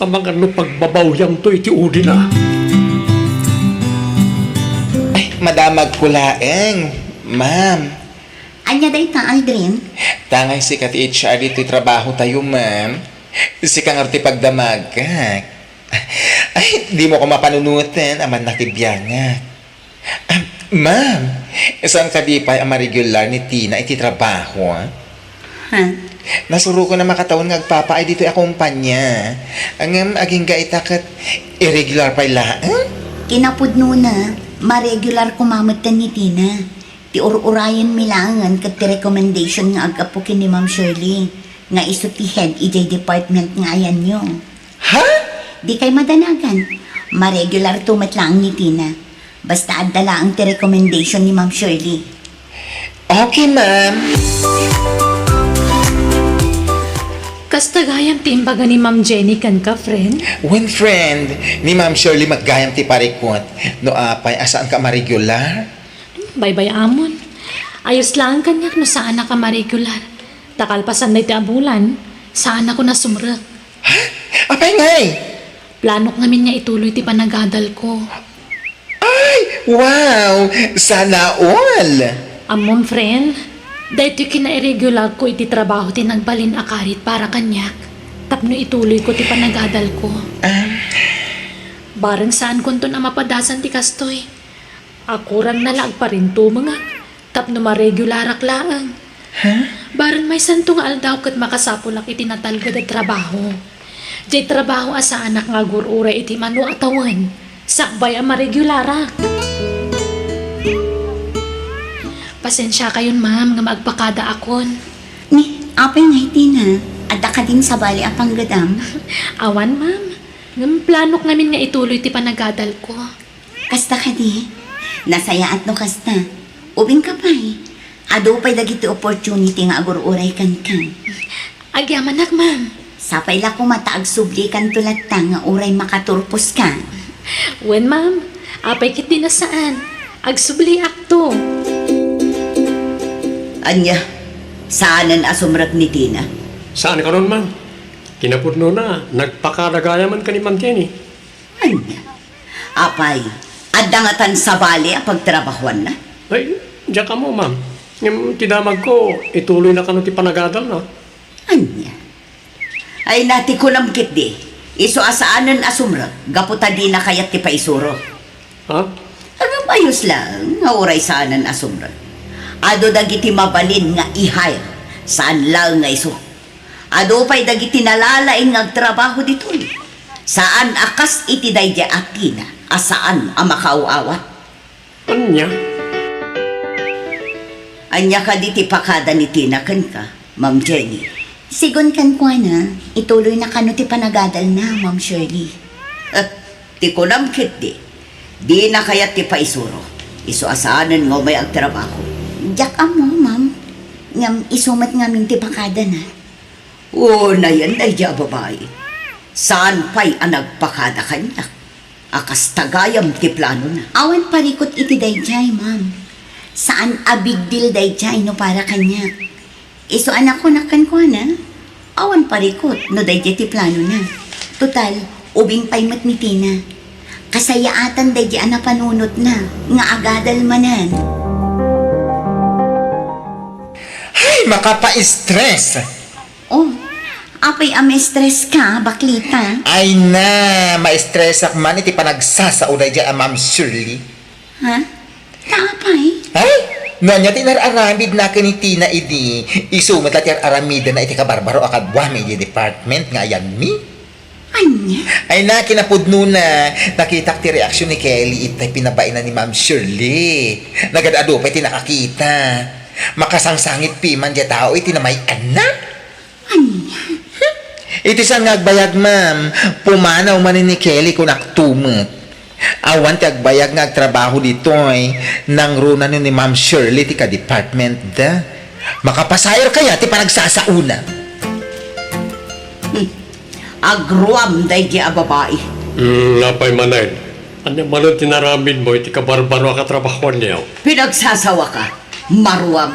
Ang mga no pagbabawyang to iti udi na. Ay, madamag ko laeng, ma'am. Anya day ta, Aldrin? Tangay si kat HR dito'y trabaho tayo, ma'am. Si kang arti pagdamagak. Ay, di mo ko mapanunutin, aman nakibiyangak. Ma'am, isang kadipay ang regular ni Tina iti trabaho, Ha? Nasuro ko na makataon ngagpapaay dito'y akumpanya. Ang aging gaita kat irregular pa ilaan. Kinapudno na, ma-regular kumamatan ni Tina. Ti ur-urayan milangan kat ti recommendation nga agapukin ni Ma'am Shirley. Nga iso ti head ijay department nga ayan nyo. Ha? Di kay madanagan. Ma-regular tumat lang ni Tina. Basta adala ang ti recommendation ni Ma'am Shirley. Okay, ma'am. Kastagayam ti imbaga ni Ma'am Jenny kan ka, friend. When friend, ni Ma'am Shirley maggayam ti parikot, no apay asaan ka ma-regular? Bye-bye amon. Ayos lang kanyak no saan na ka ma-regular. Takalpasan na iti abulan, saan ako na sumrek. Apay ngay! Planok namin nga ituloy ti panagadal ko. Ay, wow! Sana all! Amon, friend, dahil kina-irregular ko iti trabaho ti nagbalin akarit para kanyak. Tapno ituloy ko ti panagadal ko. Barang saan kunto na mapadasan ti kastoy. Akurang nalag pa rin to mga tapno ma-regularak laang. Barang may santo nga aldaw kat makasapulak iti natalgad at trabaho. Jay trabaho asa anak nga gurura iti manu atawan. Sakbay ang ma-regularak. Pasensya kayon ma'am nga magpakada akon. Ni, apay nga Tina. Ada ka din sa bali apang gadam. Awan ma'am. Ngam planok namin nga ituloy ti panagadal ko. Kasta ka di. Nasaya at no kasta. Ubing ka pa'y. Ado pa'y dagiti opportunity nga agur-uray kan ka. Agyaman nak ma'am. Sapay la ko mataag subli kan tulat ta nga uray makaturpos ka. Wen ma'am, apay kit din na saan. Agsubli akto. Anya, saanan asumrag ni Tina? Saan ka nun, ma'am? Kinapudno na, nagpakalagaya man ka ni Mantieni. Anya, apay, adangatan sa bali ang pagtrabahuan na. Ay, diyan ka mo, ma'am. Yung tidamag ko, ituloy na ka ti panagadal na. Anya, ay nati ko namkit di. Iso asaanan asumrag, gaputa di na kayat ti paisuro. Ha? Hanggang ayos lang, nga uray saanan asumrag. Ado dagiti mabalin nga ihay, saan lang nga iso. Ado pa'y dagiti nalalaing ngagtrabaho dito. Saan akas iti dayja atina, asaan ang makauawat. Anya? Anya ka diti pakada ni Tina kan ka, Ma'am Jenny. Sigon kan kwa na, ituloy na kano ti panagadal na, Ma'am Shirley. Ti ko namkit di. Di na kayat ti paisuro. Iso asaanan nga may agtrabaho. Diyak mo, ma'am. Ngam isumat ngamin ti pakada na. Oo na yan, dayja babae. Saan pa'y ang nagpakada kanya? Akas tagayam ti plano na. Awan parikot iti dayjay, ma'am. Saan a big deal dayjay no para kanya. Iso anak ko nakan kwa na. Awan parikot no dayjay ti plano na. Total, ubing pa'y matmiti na. Kasayaatan dayjay na panunot na. Nga agadal manan. Ay, makapa-stress. Oh, apay stress ka, baklita. Ay na, ma-stress ak man iti panagsasaunay dyan Ma'am Shirley. Ha? Kaapay? Ay, nanya tinararamid na ni Tina idi. Isumat la aramida na iti kabarbaro akadwami iti department nga ayan mi. Anya? Ay na, kinapudno na. Nakita ti reaksyon ni Kelly itay pinabain na ni Ma'am Shirley. Nagadado pa iti nakakita. Makasangsangit piman dya tao iti na may anak. Anya? Iti saan nga agbayag, ma'am? Pumanaw man ni Kelly kung naktumot. Awan ti agbayag nga agtrabaho dito nang runa ni Ma'am Shirley ti ka-department da. Makapasayar kaya ti panagsasauna. Agruam dayja a babae. Napay manay. Anya manon tinaramid mo, iti kabarbaro ka trabahoan niya. Pinagsasawa ka, maruam.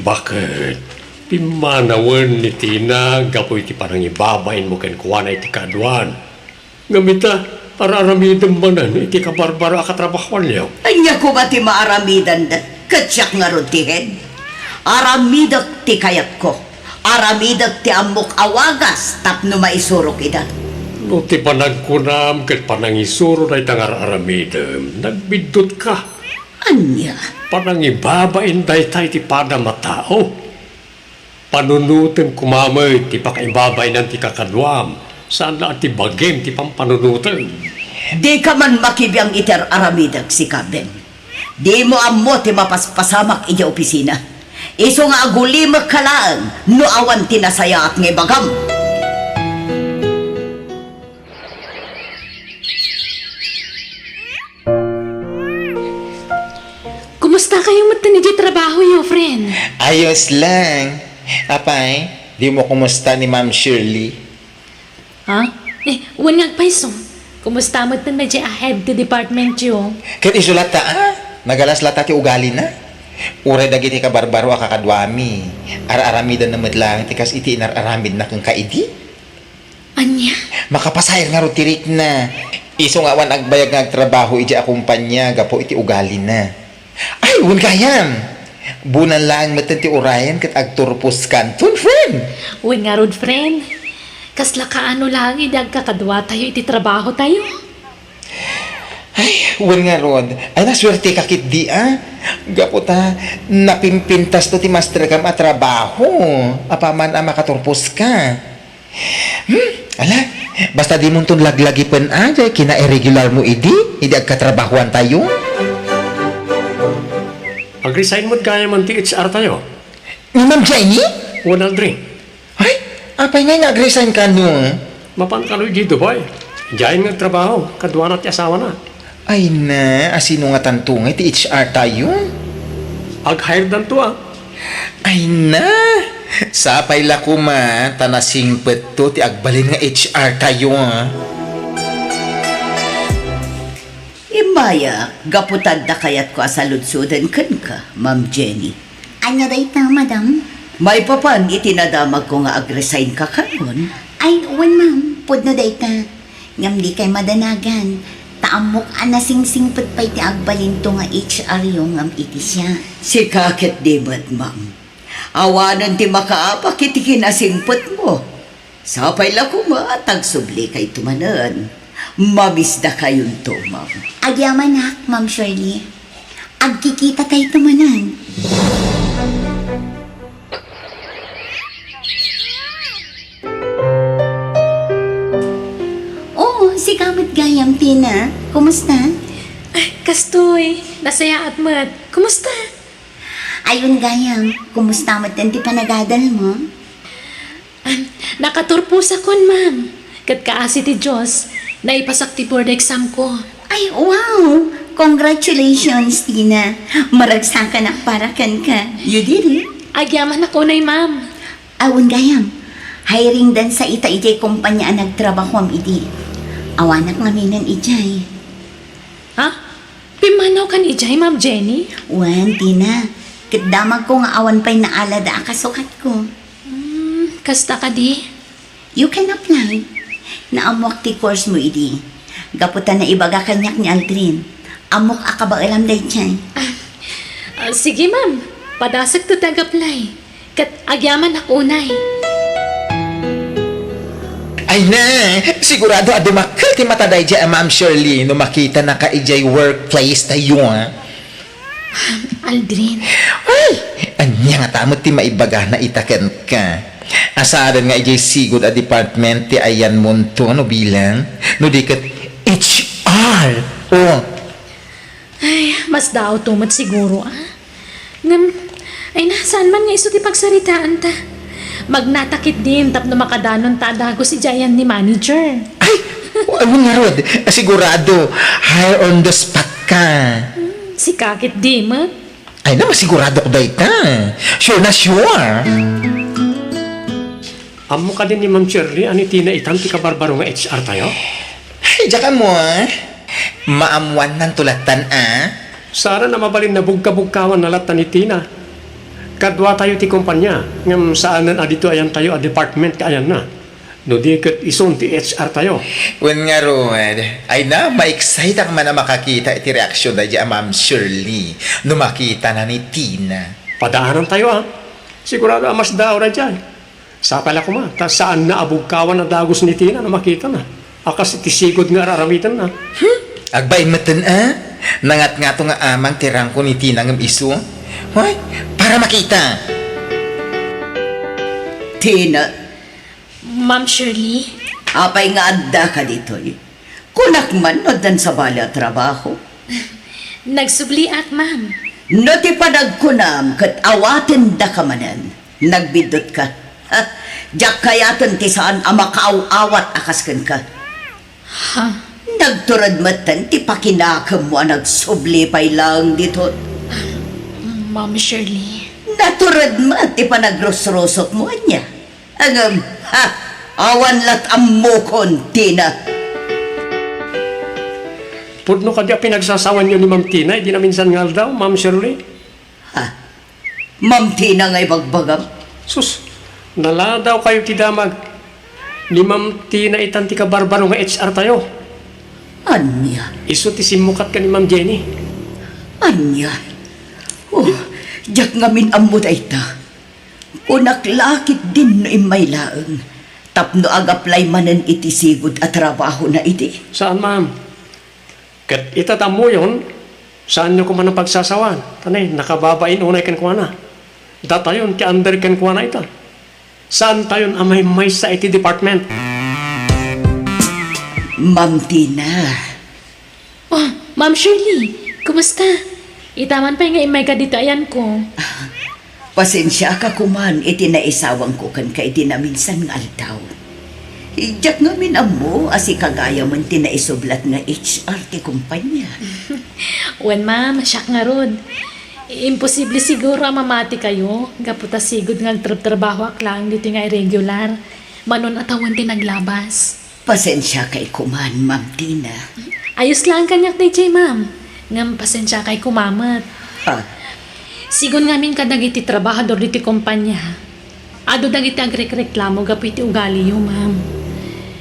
Bakit? Pimanawan ni Tina, gapoy ti parang ibabain mo kan kuwana iti kaduan. Gamita, araramidam manan, iti kabarbaro ka trabahoan niya. Anya ko ba ti maaramidan da? Katsyak nga ron ti head. Aramidak ti kayat ko. Aramidak ti amok awagas tapno maisurok ida. No ti panagkunam, kat panangisuro na itang araramidam, nagbidot ka. Anya? Panangibabain day tayo ti padamatao. Panunutin kumamay ti pakaibabain ng ti kakadwam. Saan na ti bagim ti pampanunutin. Di ka man makibiyang iter aramidag si Kaben. Di mo ammo ti mapaspasamak ija opisina. Iso nga agulimak kalaan no awan tinasaya at ngibagam. Kumusta kayo matan ni trabaho yo, friend? Ayos lang. Apay, di mo kumusta ni Ma'am Shirley? Ha? Wan nga paiso. Kumusta matan na ahead the department yo? Kat isulata nagalas lata ti ugali na. Uray dagiti ka barbaro akakadwami. Ara-aramidan na madlang tikas iti inararamid na kang kaidi. Anya? Makapasayar nga rotirik na. Iso nga wan agbayag nga agtrabaho iti akumpanya gapo iti ugali na. Ay, wun kayam. Bunan lang matan ti urayan kat agturpos kanton, friend. Wan nga rod, friend. Kasla kaano lang idag kakadwa tayo iti trabaho tayo. Ay, wun nga rod. Ay, naswerte kakit di Gapo ta, napimpintas to ti master kam at trabaho. Apaman ang makaturpos ka. Ala, basta di mong laglagi pen aja, kina-irregular mo idi agkatrabahuan tayo. Pag-resign mo't kaya man ti HR tayo. Ni Ma'am Jenny? 100. Ay, apay nga nag-resign ka no? Mapan ka dito, boy. Diyan nga trabaho, kadwa na ti asawa na. Ay na, asino nga tantungay ti HR tayo? Ag-hire dan to Ay na, Sapay la kuma, tanasing peto ti agbalin nga HR kayo, ha? Imaya, gaputad da kayat ko asaludsudan kan ka, Ma'am Jenny. Anya dayta, madam? May papan itinadamag ko nga ag-resign ka karon. Ay, wan ma'am, pud na dayta. Ngam di kay madanagan. Taamok anasing-sing pay ti agbalin to nga HR yung ngam iti siya. Si kakit dimat, ma'am. Awanan ti makaapak iti kinasingpot mo. Sapay la kumatag subli kay tumanan. Mabisda kayon to, ma'am. Agyaman nak, Ma'am Shirley. Agkikita tayo tumanan. Oh, si Kamot Gayam, Tina. Kumusta? Ay, kastoy. Nasaya at mat. Kumusta? Ayun, Gayam. Kumusta mo ti panagadal mo? Nakaturpo sa kon, ma'am. Kat kaasi ti Diyos, naipasak ti board exam ko. Ay, wow! Congratulations, Tina. Maragsak ka na para kan ka. You did it. Agyaman ako na, ma'am. Awon Gayam. Hiring dan sa ita-ijay kumpanya ang nagtrabaho am idi. Awanak ngaminan ijay. Ha? Pimanaw kan ijay, Ma'am Jenny? Wan, Tina. Kitdamag ko nga awan pa'y naalada ang kasukat ko. Kasta ka di? You can apply. Naamok ti course mo idi. Gaputan na ibaga kanyak ni Aldrin. Amok akaba alam day chay. Sige, ma'am. Padasag to tag-apply. Kat agyaman ako unay. Ay na, sigurado adumakal ti mataday dya, Ma'am Shirley, no makita na ka ijay workplace tayo, ha? Aldrin. Ay, anya nga tamot ti maibaga na itaken ka. Asaran nga ijay sigod a department ti ayan monto, no bilang, no dikat HR. Oh, Ay, mas daw tumat siguro, ah. Ngam, ay nasaan man nga iso ti pagsaritaan ta. Magnatakit din tapno makadanon ta dago si Jayan ni manager. ay, ano nga rod, sigurado, hire on the spot ka. Si Kakit di, mat. Ay na, masigurado ko dahi ka. Sure na sure. Amo ka din ni Ma'am Shirley, ani Tina itan ti kabarbaro nga HR tayo? Ay, dyan ka mo, ha? Maamuan ng tulatan, ah. Sara na mabalin na bugka-bugkawan na latan ni Tina. Kadwa tayo ti kumpanya, ngam saanan adito ayan tayo a department ka ayan na. No di kat ison ti HR tayo. When nga Rod, ay na, ma-excite ang man na makakita iti reaksyon na dyan, Ma'am Shirley, no makita na ni Tina. Padaanan tayo Sigurado amas daw na dyan. Sapala ko ma, ta saan na abugkawan na dagos ni Tina na makita na. Akas itisigod nga raramitan na. Agbay matan, ah? Nangat nga to nga amang tirang ko ni Tina ng iso. Hoy, para makita. Tina, Ma'am Shirley. apay nga adda ka dito eh. Kunak man no dan sa bala trabaho. Nagsubli at, ma'am. No ti panagkunam kat awaten da ka manan. Nagbidot ka. Ha? Diyak kayatan ti saan amakaaw-awat akaskan ka. Ha? Nagturad matan ti pakinakam mo nagsubli pay lang dito. Ma'am Shirley. Naturad mo at ti panagrosrosot mo niya. Angam, ha? Awan lat amukon, Tina. Pudno ka di pinagsasawan nyo ni Ma'am Tina, di na minsan nga daw, Ma'am Shirley. Ha? Ma'am Tina nga'y bagbagam. Sus, nala daw kayo ti damag. Ni Ma'am Tina itan ti kabarbaro nga HR tayo. Anya? Iso ti simukat ka ni Ma'am Jenny. Anya? Oh, diyak ngamin ammo da ita. Unaklakit din no imay laeng. Tapno ag-apply manan iti sigud at trabaho na iti. Saan, ma'am? Kat itatamo yun, saan nyo ko man ang pagsasawan? Tanay, nakababain unay kan kuha na. Datayon, ti under kan kuha na ita. Saan tayon amay may sa IT department? Ma'am Tina, Oh, Ma'am Shirley. Kumusta? Itaman pa nga imay ka dito ayan ko. pasensya ka kuman iti naisawang ko kan ka iti na minsan nga aldaw. Diyak ngamin ammo asi kagaya man ti naisublat nga HR ti kumpanya. Wen, ma'am. Siyak nga rod. Imposible siguro mamati kayo. Gaputa sigod nga trabaho ak lang dito nga irregular. Manon atawan din naglabas. Pasensya kay kuman, Ma'am Tina. Ayos lang kanyak DJ ma'am. Ngam pasensya kay kumamat. Ha? Sigon ngamin ka dagiti trabahador diti kumpanya. Ado dagiti agrek-reklamo gapiti ugali yo ma'am.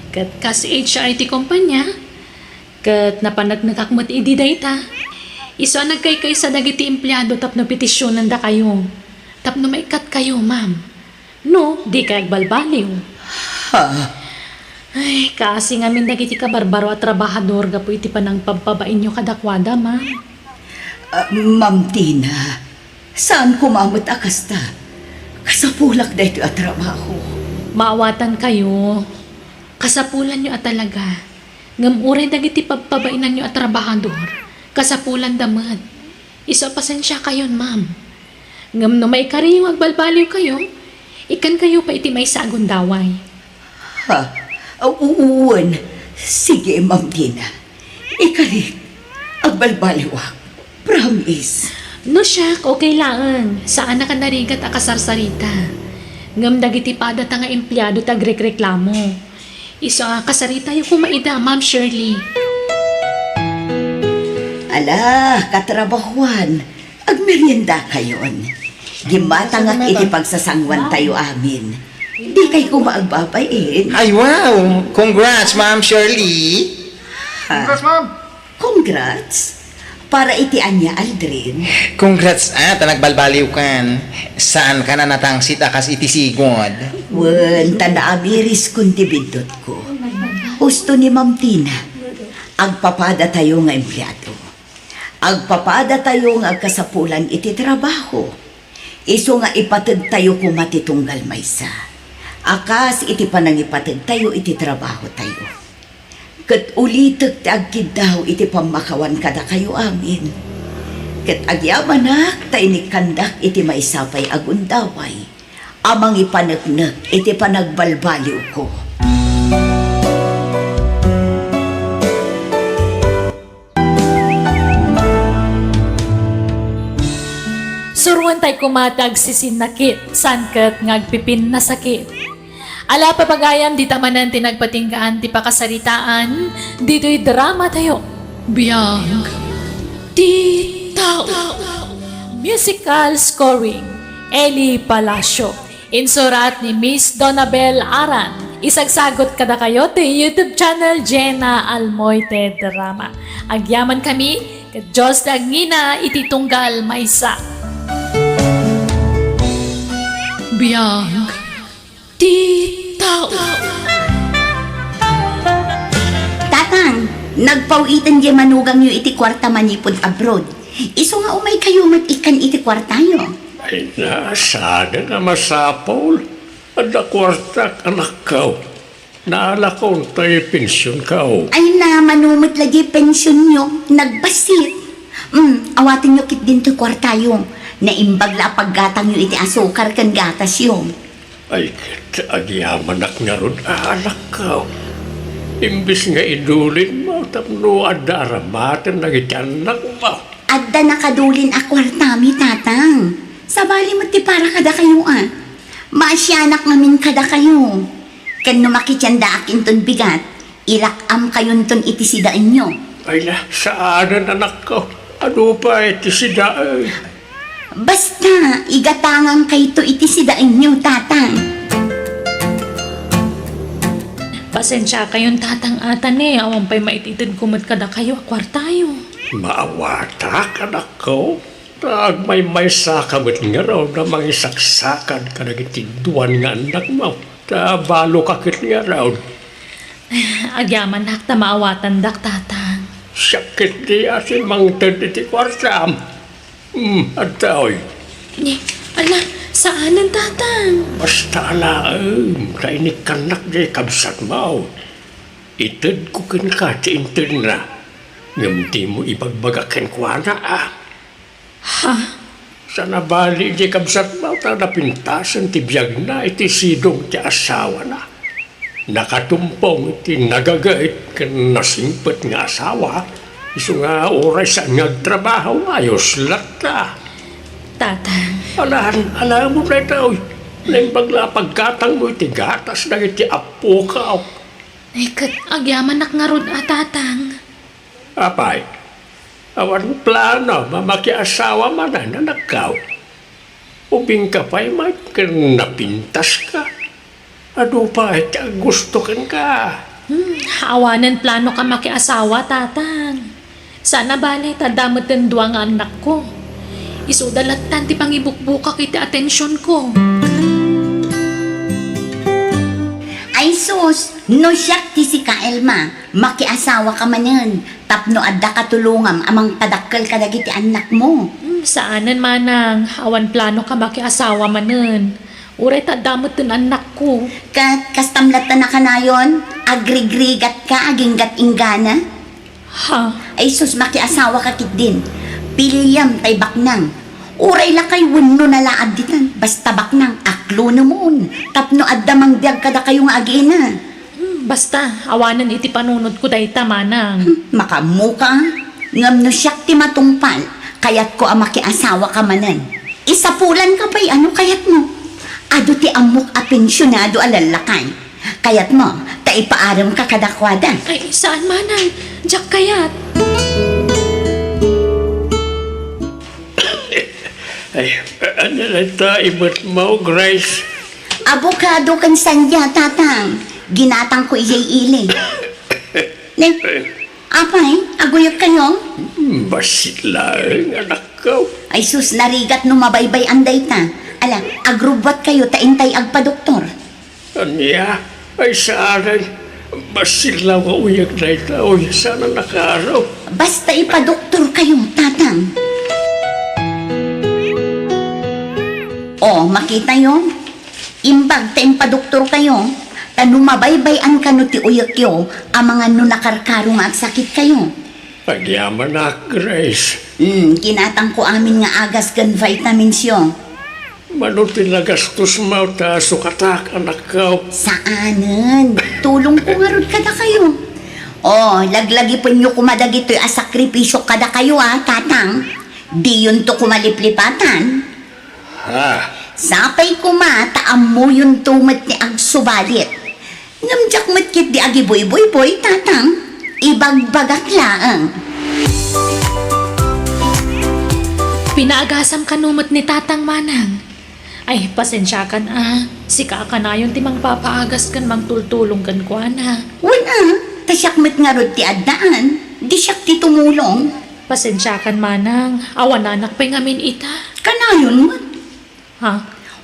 Kat kasi HR iti kumpanya. Kat napanagnagakmat idi dayta. Iso nagkay sa dagiti empleyado tapno petisyonan da kayo. Tapno maikat kayo ma'am. No, di kay agbalbaliw. Ha? Ay, kasi ngamin dagiti ka barbaro at trabahador gapo iti panang pagbabain nyo kadakwada ma'am. Ma'am Tina, saan kumamot akasta? Kasapulak na ito at trabaho. Maawatan kayo. Kasapulan nyo at talaga. Ngamuray dagiti pagpabainan nyo at trabahador. Kasapulan damad. Iso pasensya kayon, ma'am. Ngam no may kariyong agbalbaliw kayo, ikan kayo pa iti may sagon daway. Ha? Uuwan. Sige, Ma'am Tina. Ikalik. Agbalbaliwak. Promise. No siya, okay lang. Saan na ka narigat akasarsarita? Ngam dagiti pada nga empleyado tagrek-reklamo. Iso kasarita yung kumaida, Ma'am Shirley. Ala, katrabahuan. Agmerienda kayon. Gimatang at iti pagsasangwan tayo amin. Di kay kumaagbabayin. Ay, wow! Congrats, Ma'am Shirley! Congrats. Para iti anya, Aldrin. Congrats nagbalbaliw kan. Saan ka na natangsit akas iti sigod? Wen, tanaamiris kunti bidot ko. Husto ni Ma'am Tina. Agpapada tayo nga empleyado. Agpapada tayo nga kasapulan iti trabaho. Iso nga ipatid tayo kumatitunggal maysa. Akas iti panangipatid tayo iti trabaho tayo. Kat ulitek ti agkid daw iti pamakawan kada kayo amin. Kat agyamanak ta inikandak iti maisapay agundaway. Amang ipanagnak iti panagbalbaliw ko. Suruan tay kumatag sisinakit, sanket ngagpipin na sakit. Ala papagayan di tamanan tinagpatinggaan ti pakasaritaan, dito'y drama tayo. Biyag Titaw. Musical scoring, Eli Palacio. Insurat ni Miss Donabel Aran. Isagsagot kada kayo ti YouTube channel Jenna Almoite Drama. Agyaman kami, kat Diyos dagngina ititunggal maysa. Biyag Titaw. Tatang, nagpawitan di manugang nyo iti kwarta manipod abroad. Iso nga umay kayo matikan iti kwarta nyo. Ay nasada nga masapol. Ada kwartak anak kao. Naala ko tayo pensyon kao. Ay na, manumit lagi pensyon nyo, nagbasit. Awatin nyo kit din to kwarta yung naimbagla paggatang nyo iti asukar kan gatas yung. Ay agyaman nga ron anak kao. Imbis nga idulin mo, tapno adaramaten na gitanak mo. Adda nakadulin a kwartami, tatang. Sabali mo ti para kada kayo Maasyanak ngamin kada kayo. Kan numakitsanda akin ton bigat, ilakam kayon ton iti sidaan nyo. Ay na, saanan anak ko? Ano pa iti sidaan? Basta, igatangan kayo to iti sidaan nyo, tatang. Pasensya kayong tatang-atan awan pa'y maititid kumad kada kayo akwartayo. Maawatak anak ko? Tag may sakamit nga raw na mangisaksakan ka nagitiduan nga anak mo. Balo kakit nga raw. Agyaman hakta maawatan dak tatang. Sakit di asin mang iti kwartam. At taoy. Ala, saan ang tatang? Basta alaam, kainik kanak di kabsat mo. Itid ko kin ka ti intid na. Ngamdi mo ibagbagakin kwa na Ha? Sa nabali di kabsat mo, napintasan ti biyag na iti sidong ti asawa na. Nakatumpong iti nagagait kan nasimpet nga asawa. Iso nga oras ang nagtrabaho, ayos lata. Tatang, Alam mo na ito. Nang pagkatang mo iti gatas na iti apo ka. ay kat agyaman nakngarod tatang. Apay, awan plano, mamakiasawa man na nagkaw. Ubing ka pa'y may napintas ka. Ano pa, gusto kan ka. Awanan plano ka makiasawa, tatang. Sana bali, tadamot ang duwang anak ko. Isudalatan ti pangibukbuka kiti atensyon ko. Ay sus, no siyak ti si Kaelma, makiasawa ka manen, tapno adda katulungam amang padakkel ka dagiti anak mo. Saanan manang, awan plano ka makiasawa manen. Uray tadamot ang anak ko. Kastamlatan na ka na yun, agrigrigat ka, aginggat inggana. Ha? Ay sus, makiasawa ka kit din. Piliyam tay baknang. Uray la kay wano na laad ditan. Basta baknang, aklo na moon. Tapno addamang biyag kada kayong agina. Basta, awanan iti panunod ko dayta manang. Makamuka, ngam no siyak ti matungpal. Kayat ko ang makiasawa ka manan. Isapulan ka pa'y ano kayat mo? Ado ti amok a pensyonado alalakay. Kayat mo, taipaaram ka kadakwada. Ay, saan manang? Diyak kayat. Ay, ano na ito, ibot mo, Grace? Abokado kan sandya, tatang. Ginatang ko iyay iling. Ne, apay, aguyag kayo? Basit lang, anak ko. Ay sus, narigat no mabaybay anday ta. Ala, agrubot kayo, taintay agpa-doktor. Anya, ay saan basit lang uyag na ito. Uy, sana nakaraw. Basta ipa-doktor kayo, tatang. Oh, makita yun? Imbag ta impa-doktor kayo. Tanu mabaybayan ka no ti uyak yo, ang mga no nakarkarong agsakit kayo. Pagyaman na, Grace. Kinatang ko amin nga agas gan vitamins yo. Manutin na gastos mo ta sukatak, anak ko. Saanan? Tulong ko nga ron kada kayo. Oh, laglagi po nyo kumadagito a sakripisyo kada kayo tatang. Di yun to kumaliplipatan. Ha? Sapay kumataam mo yung tumat ni ang subalit. Ngamjak matkit di agi boy, tatang. Ibagbagak laang. Pinaagasam kanumot ni tatang manang. Ay, pasensya kan Si kaka na yun timang papaagas kan mang tultulong kan kwa na. Wala, tasyak mat nga rod ti addaan. Di siyak ti tumulong. Pasensya kan manang. Awan anak pa'y ngamin ita. Kanayon mo. Ha?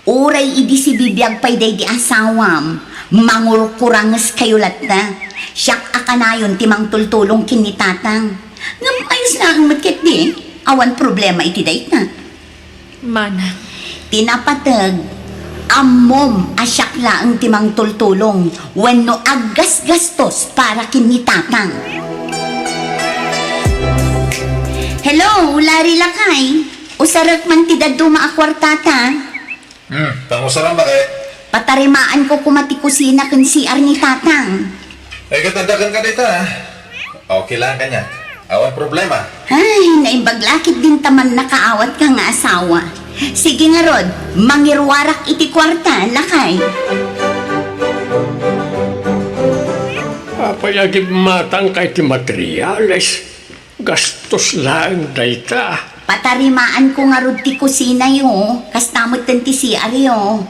Uray idi si bibiyag pay day di asawam. Mangurkurangas kayo latta. Siyak akanayon timang tultulong kinitatang. Ngam ayos na ang matkit di. Awan problema iti day na. Manang. Tinapatag. Amom asyak la ang timang tultulong. Wano aggas gastos para kinitatang. Hello, Lari Lakay. Usarak man ti daduma a kwartata. Tangusa lang ba kay? Patarimaan ko kumati kusina kan CR ni tatang. Ay, katandagan ka dito ha. Okay lang kanya. Awan problema. Ay, naimbaglakit din taman nakaawat ka nga asawa. Sige nga Rod, mangirwarak iti kwarta, lakay. Apayagin matang kay ti materials. Gastos lang dayta. Patarimaan ko nga Rod ti kusina yo, kastamot ten ti CR yo.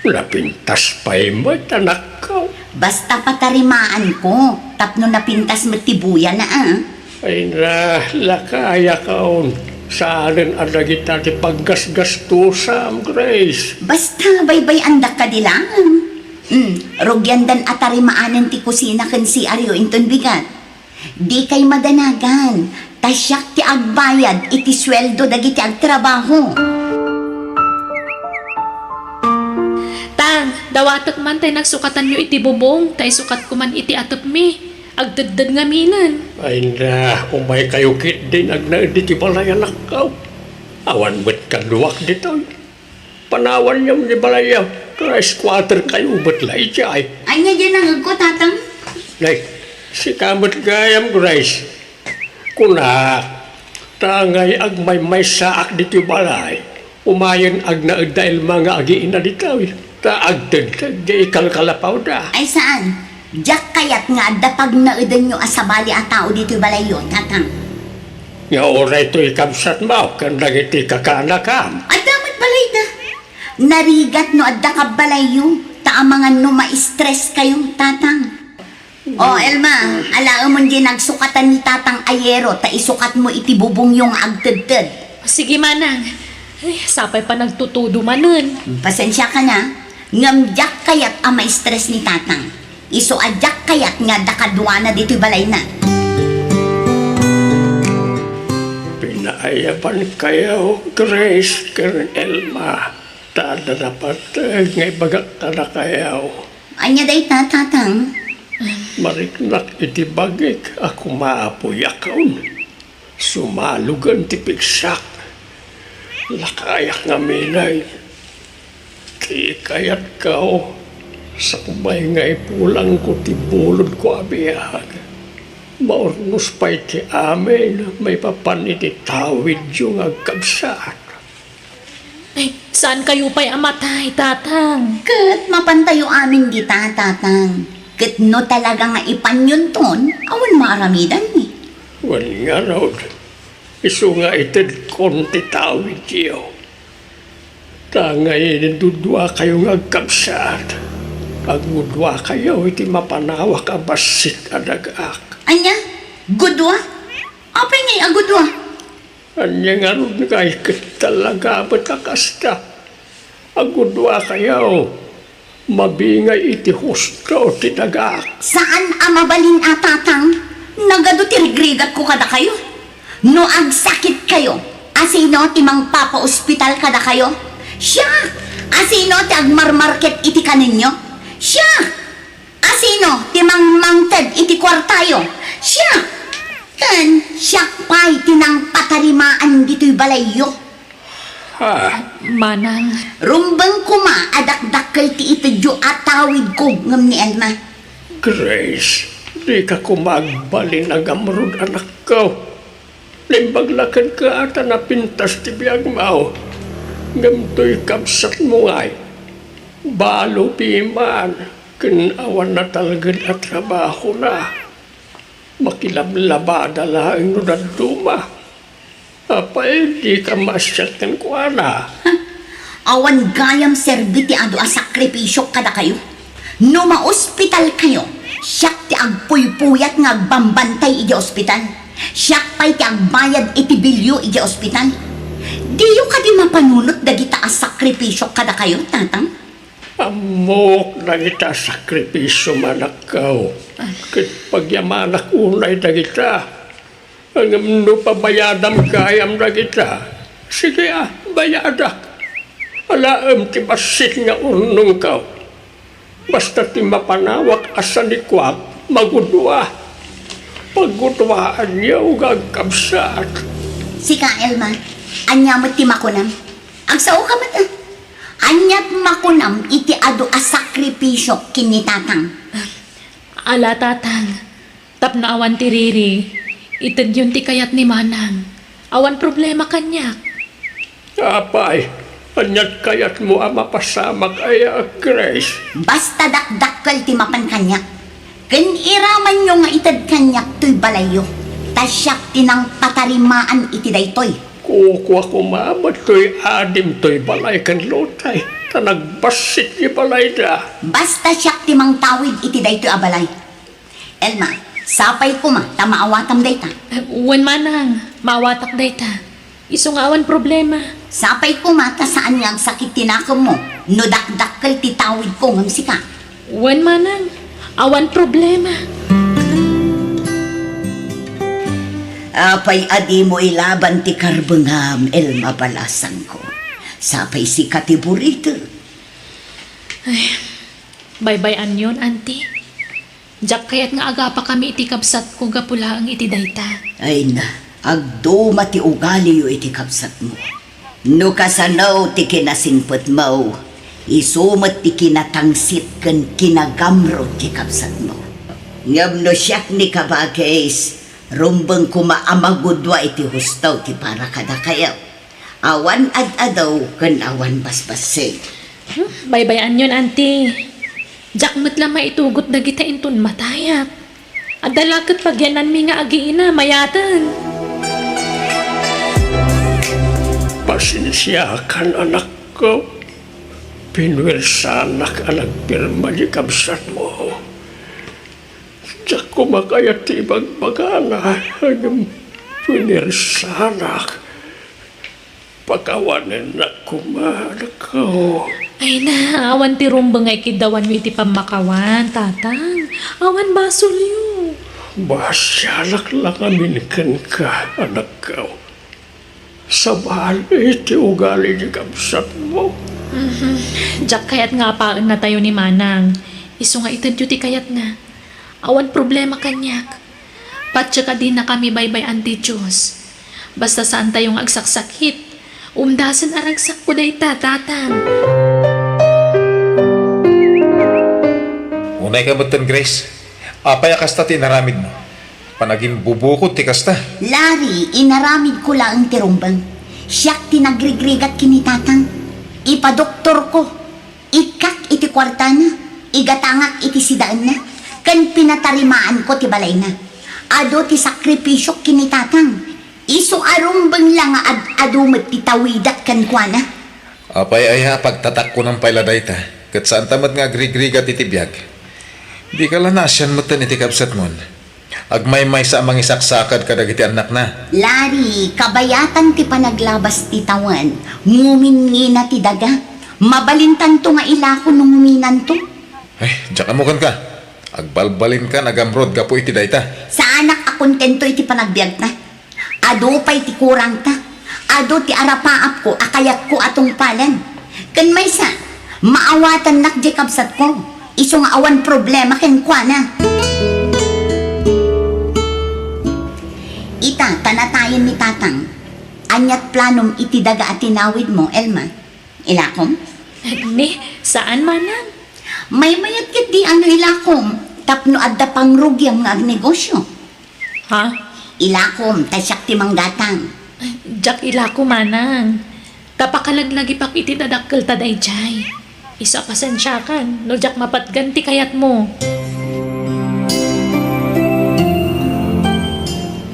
Napintas pa'y mo, anak ko. Basta patarimaan ko, tapno napintas matibuya na Ay na, lakaya kaon. Saan ada kita ti paggasgastusam, Grace? Basta baybay andak ka dilang. Rugyandan atarimaanan ti kusina kan CR yo inton bigat. Di kay madanagan, tasyak ti agbayad iti sweldo dagiti agtrabaho. Tang, dawatak man tayo nagsukatan nyo iti bubong, tayo sukat ko man iti atop mi. Agdaddad nga minan. Ay na, umay kayo kit din agnaedit ti balay anak ko. Awan ba't kaduwak dito? Panawan niyam di balay Grace, quarter kayo ba't lay jay? Ay nga dyan ang ko, tatang. Like, si kamot gayam, Grace. Kuna, tangay ag may saak dito balay. umayon ag na dahil mga agi inalitaw. Taagtagtag, di ikalkalapaw da. Ay saan? Diyak kayat nga dapag naudan nyo asabali at tao dito balayo, tatang. Nga oray to ikamsat mo, kandang iti kakanakam. At damat balay da. Narigat no adda ka balayo, taamangan no ma-stress kayong tatang. O Elma, alaang mo di nagsukatan ni tatang ayero, ta isukat mo iti bubong yung agtedted. Sige manang. Ay, sapay pa nagtutudo manun. Pasensya ka na, ngamjak kayat ama stress ni tatang. Iso adyak kayat nga dakadwa na dito'y balay na. Pinaayapan kayo, Grace, kern Elma. Tada dapat ngay bagak tada kayo. Anya day ta, tatang? Mariknak iti bagik, ako maapoy akaon. Sumalugan ti piksak. Lakayak nga milay. Ti kayat kao. Sa kumay nga ipulang ko ti bulod ko abiyag. Maornos pa iti amin. May papan iti tawid yung agkabsat. Ay, saan kayo pa'y amatay, tatang? Kat mapantayo amin di ta, tatang. Kat no talaga nga ipanyon ton, awan maaramidan ni. Wali nga raw. Isu nga itid konti tawid iyo. Tangay dudwa kayo nga agkabsat. Agudwa kayo iti mapanawak abasit adagak. Anya? Gudwa? Apay ngay agudwa? Anya nga rin kay talaga batakasta. Agudwa kayo. Mabingay iti husto ti dagak. Saan amabalin atatang? Nagadutirgrigat ko kada kayo. No agsakit kayo, asino ti mang papa-ospital kada kayo? Siya! Asino ti agmarmarket iti kaninyo? Siya! Asino ti mang mangted iti kwartayo? Siya! Kan, siya pa'y tinang patarimaan dito'y balayo. Ha? Manang. Rumbang kuma adakdakkel ti itudyo at tawid ko ngam ni Elma. Grace, di ka kumagbalin agamrod anak ko. Limbaglakan ka ata na pintas ti biyag mo. Ngamto'y kapsat mo ngay. Balo piman, kinawan na talaga at trabaho na. Makilablabada lang no duma. Apay, di ka masyatan ko na. Awan gayam serbiti ado a sakripisyo kada kayo. No ma-ospital kayo, siyak ti agpuypuyat nga agbambantay iti ospital. Siyak pa'y ti agbayad iti bilyo iti ospital. Diyo ka di mapanunot dagita a sakripisyo kada kayo, tatang? Amok na kita sakripisyo manakaw. Kit pagyamanak unay na kita. Ang no pabayadam kayam na kita. Sige bayadak. Alaam ti basit nga urnong kaw. Basta ti mapanawak asa ni kwak, magudwa. Pagudwaan niya gagkabsat. Sika, Elma, anya mo ti makunam. Agsao ka mata. Anyat makunam iti ado a sakripisyo kini tatang. Ala, tatang. Tap na awan ti Riri. Itad yun ti kayat ni Manang. Awan problema kanya. Apay, anyat kayat mo ang mapasamak ay Grace. Basta dakdakkel ti mapan kanyak. Ken iraman nyo nga itad kanyak to'y balayo. Tasyak tinang patarimaan iti daytoy. Kukuha kumabat to'y adim to'y balay kan lotay. Tanagbasit ni balay da. Basta siyak ti mang tawid iti daytoy abalay. Elma, sapay ko ma, tamaawatam dayta. Wan manang, mawatak dayta. Iso nga awan problema. Sapay ko ma, ta saan nga ang sakit tinakam mo. No dakdakkel ti tawid ko ngam sika. Wan manang, awan problema. Apay adi mo ilaban ti karbengam, Elma balasan ko. Sapay si katiburito. Bye-bye yun, auntie. Diyak kayat nga aga pa kami iti kabsat ko gapula ang iti dayta. Ay na, agduma ti ugali yo iti kapsat mo. No kasanaw ti kinasimpot mo, isumat ti kinatangsit kan kinagamro ti kapsat mo. Ngam no siyak ni kabagais, rumbang kumaamagudwa iti hustaw ti para kada kayaw. Awan ad-adaw kan awan basbasig. Baybayan yun, auntie. Jakmat lang maitugot na kita intun matayat. Adalakat pagyanan mi nga agiina, mayatan. Pasensya kan anak ko. Pinwelsanak ang nagpirma di kabsat mo. Diyak ko makayat ibang bagana. Ang pinwelsanak. Pagkawanin na kumanak ko. Ay na, awan ti rumbang ay kidawan mo iti pamakawan, tatang. Awan basol yun. Basyalak lang amin ka, anak ko. Sa bahal iti ugali di kabsat mo. Diyak kayat nga paan na tayo ni Manang. Iso nga itadyo ti kayat na. Awan problema kanyak. Patsa ka din na kami baybay anti Diyos. Basta saan tayong agsaksakit. Umdasan aragsak ko day tatang. Unay ka batan, Grace. Apay kasta tinaramid mo. Panaging bubukod ti kasta. Lari, inaramid ko lang ang tirumbang. Siyak tinagrigrigat kinitatang. Ipadoktor ko. Ikak iti kwarta na. Igatangak iti sidaan na. Kan pinatarimaan ko ti balay na. Ado ti sakripisyo kinitatang. Iso arumbang lang ad-adumat ti tawidat kan kwa na. Apay ay pagtatak ko ng pailaday ta. Kat saan tamad nga grigrigat iti biyag. Di ka lanasyan mo tan iti kabsat mon. Agmay-may sa amang isaksakad kadag iti anak na. Lari, kabayatan ti panaglabas ti tawan. Ngumingi na ti daga. Mabalintan to nga ilako nung nguminan to. Ay, diyan ka mo ka. Agbalbalin ka, nagamrod ka po iti dayta. Sa anak akontento iti panagbiag na. Ado pa'y ti kurang ta. Ado ti arapaap ko, akayat ko atong palan. Kan may sa, maawatan nak di kabsat ko. Iso nga awan problema ken kwa na. Ita, tanatayan ni tatang. Anyat planom iti daga at tinawid mo, Elma. Ilakom? Ni, saan Manang? May mayat kit di ano ilakom. Tapno adda pang rugyang nga agnegosyo. Ha? Ilakom, tasyak ti manggatang. Jak ila ko Manang. Kapakalaglagi pak iti dadakkel taday jay. Isa pasensyakan, no jak mapatganti kayat mo.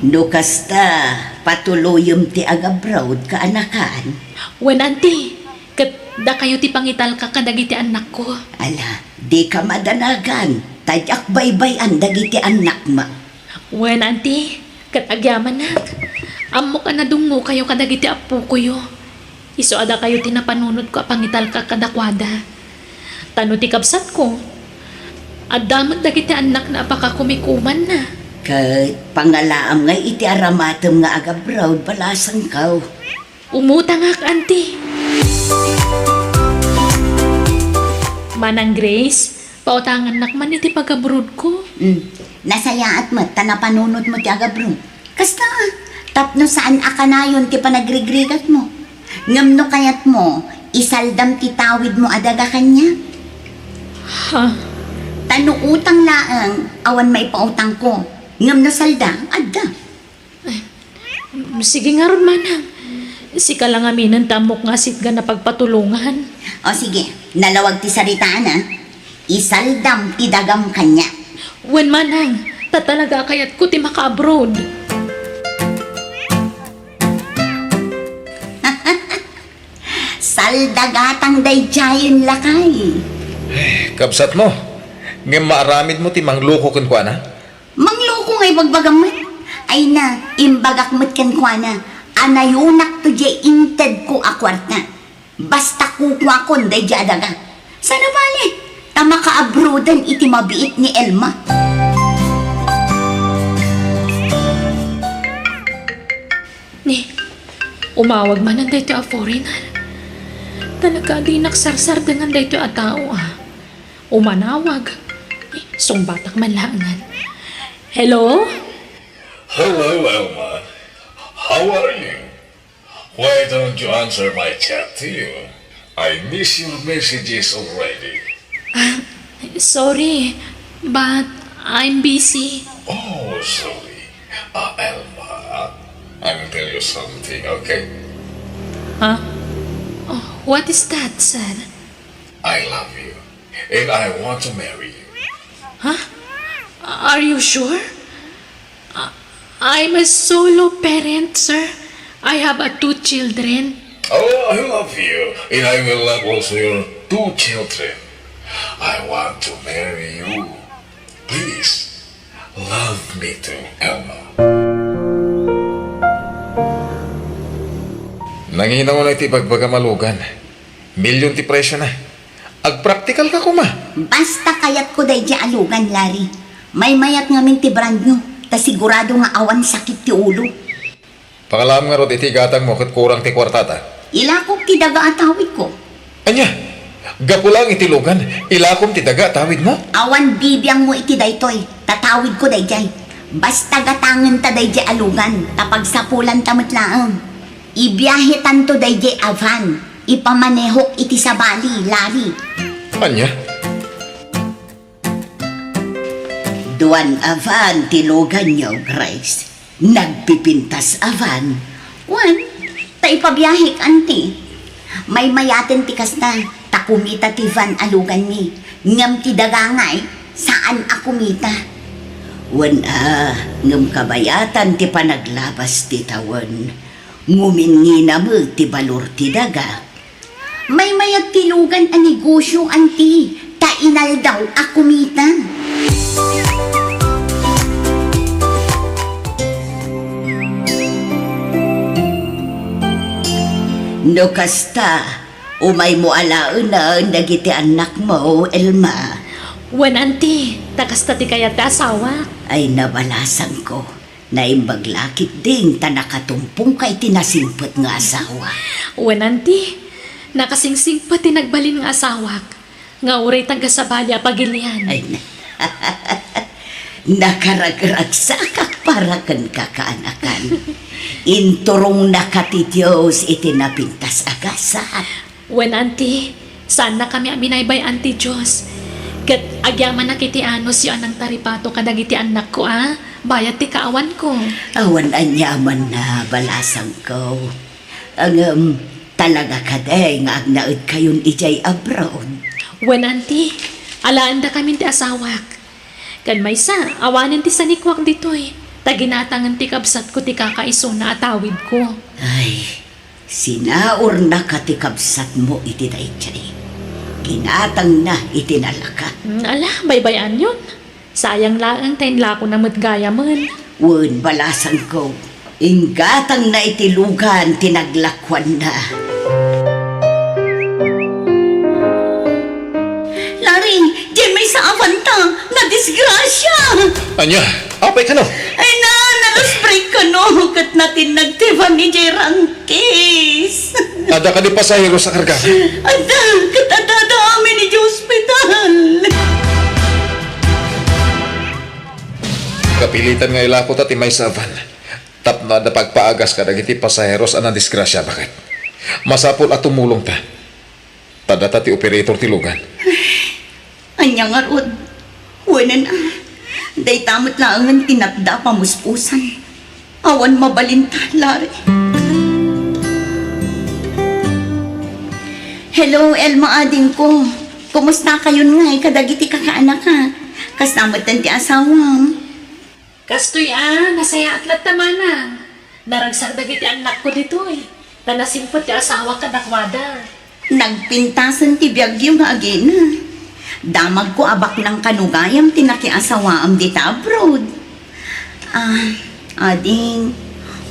No kasta, patuluyom ti agabrawd ka anakan. Wen auntie, kat da kayo ti pangital ka kadagiti anak ko. Ala, di ka madanagan. Tadyak baybayan dagiti anak ma. Wen auntie, kat agyaman nak. Amo ka na dungo kayo kadagiti apo ko yo. Iso ada kayo tinapanunod ko pangital ka kadakwada. Tano ti kabsat ko. Adamot dagiti anak na apakakumikuman na. Kat pangalaam nga iti aramatem nga agabrawd balasang kaw. Umutang ak, auntie. Manang Grace, pautangan nak man iti pagabrood ko. Nasaya at mat, tanapanunod mo ti agabro. Kasta, tapno saan akanayon ti panagrigrigat mo. Ngamno kayat mo, isaldam ti tawid mo adaga kanya. Ha? Tano utang laang, awan may pautang ko. Ngamno salda, adda. Sige nga ron, Manang. Si ka lang aminan tamok nga sitga na pagpatulungan. O sige, nalawag ti saritaan ha. Isaldam ti dagam kanya. Wen Manang, tatalaga kayat ko ti maka-abroad. Saldagatang dayjayin lakay. Kabsat mo. Nga maaramid mo ti mangluko kun kwa na. Mangloko ngay bagbagamot. Ay na, imbagak mo't kan kwa na. Anayunak to jay inted ko akwarta. Basta kukwa kon day adaga. Sana bali, tama ka abroadan iti mabiit ni Elma. Ni, umawag man ang dayto a foreigner. Talaga di naksarsar dengan dayto a tao ah. Umanawag. Sumbatak man langan. Hello? Hello, Elma. How are you? Why don't you answer my chat to you? I miss your messages already. Sorry, but I'm busy. Oh, sorry. Elma, I'll tell you something, okay? Huh? Oh, what is that, sir? I love you, and I want to marry you. Are you sure? I'm a solo parent, sir. I have 2 children. Oh, I love you, and I will love also your 2 children. I want to marry you. Please, love me too, Elma. Nangihina mo na iti bagbagamalugan. Milyon ti presyo na. Ag-practical ka kuma. Basta kayat ko day di alugan, Larry. May mayat ngamin ti brand nyo, ta sigurado nga awan sakit ti ulo. Pakalam nga rod iti gatang mo kat kurang ti kwartata. Ilakog ti daga atawid ko. Anya, gapulang iti lugan, ilakom ti daga tawid mo? Awan bibiyang mo iti daytoy, tatawid ko day jay. Basta gatangan ta day di alugan, tapag sapulan tamot laang. Ibiyahe tanto day di avan, ipamanehok iti sabali, Larry. Anya? Duan avan tilugan niyo, Grace. Nagpipintas avan. Wan, ta ipabiyahik, anti. May mayaten ti kasta, ta kumita ti van alugan ni. Ngam ti dagangay, saan a kumita? Wan ngam kabayatan ti panaglabas ti tawan. Ngumingina mo ti balor ti daga. May mayat tilugan a negosyo, anti. Ta inal daw a kumita. No kasta, umay mo alaon na nagiti anak mo, Elma. Wan, auntie. Takasta ti kayat ti asawa. Ay nabalasan ko na imbaglakit ding ta nakatumpong kay tinasimpot nga asawa. Wan, auntie. Nakasingsing pa ti nagbalin nga asawak. Nga uray taga sa balya pagilian. Ay nakaragragsakak para kan kakaanakan. Inturong nakatitios itinapintas agasat. Wan, auntie. Saan na kami aminaybay, auntie Diyos? Kat agyaman nakitianos yung anang taripato kadagiti anak ko, bayat ti kaawan ko. Awan anyaman na balasang ko. Ang talaga kaday nga agnaud kayon ijay abroad. Wan, auntie. Alaan da kami ti asawak. Kan may sa, awanan ti sanikwak ditoy. Taginatangan ti kabsat ko ti kakaiso na atawid ko. Ay, sinaor na katikabsat mo iti dayjay. Ginatang na itinalaka. Ala, baybayan yun. Sayang lang tayo lako na matgaya man. Wen balasan ko. Ingatang na itilugan tinaglakwan na. Larry, di may sa avanta, na disgrasya. Anya, apay ka no? Ay na, naluspray ka no, kat natin nagtiban ni Jay Rangkis. Ada ka di pasahero sa karga. Ada, kat adadami ni Jay Hospital. Kapilitan nga ilakot at imay sa van. Tap na da pagpaagas ka dagiti pasaheros anang disgrasya, bakit? Masapol at tumulong ta. Tadata ti operator ti lugan. Anya nga rod, wala na. Day tamot lang ang tinatda pamuspusan. Awan mabalinta, Larry. Hello, Elma ading ko. Kumusta kayon nga? Kadagiti kakaanak ha. Kasamot tan ti asawam. Kastoy nasaya atlat tamanan. Naragsag dagiti anak ko dito Tanasimpot ti asawa kadakwada. Nagpintasan ti biyagyo nga agina. Damag ko abak ng kanugayam tinakiasawaam dita abroad. Ading,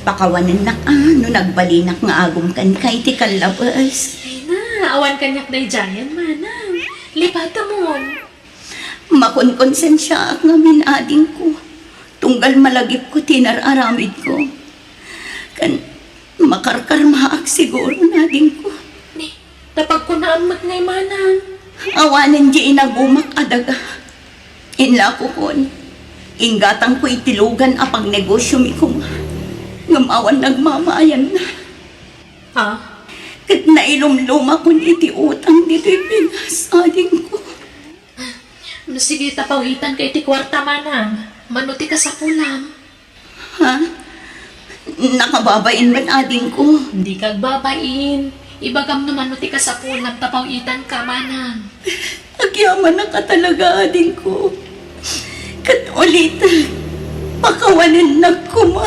pakawanan na no nagbalinak nga agong kan kay ti kalabas. Ay na, awan kanyak na ijayan manang. Lipata mo. Makonkonsensya ak nga minading ko. Tunggal malagip ko tinararamid ko. Kan makarkar maak siguro nading ko. Ni, tapag ko na amat ngay manang. Awanan di inagumak adaga. Inla ko kon. Ingatang ko itilugan apang negosyo mi ko nga. Ngamawan nagmamayan na. Ha? Kat nailumluma ko iti utang dito'y Pinas, ading ko. No, sige, tapawitan kay ti kwarta manang. Manuti ka sa pulam. Ha? nakababain man ading ko. Hindi kag babain. Ibagam naman mo ti ka sa pulang tapawitan ka manang. Agyaman na ka talaga ading ko. Kat ulit, pakawanan na ko ma.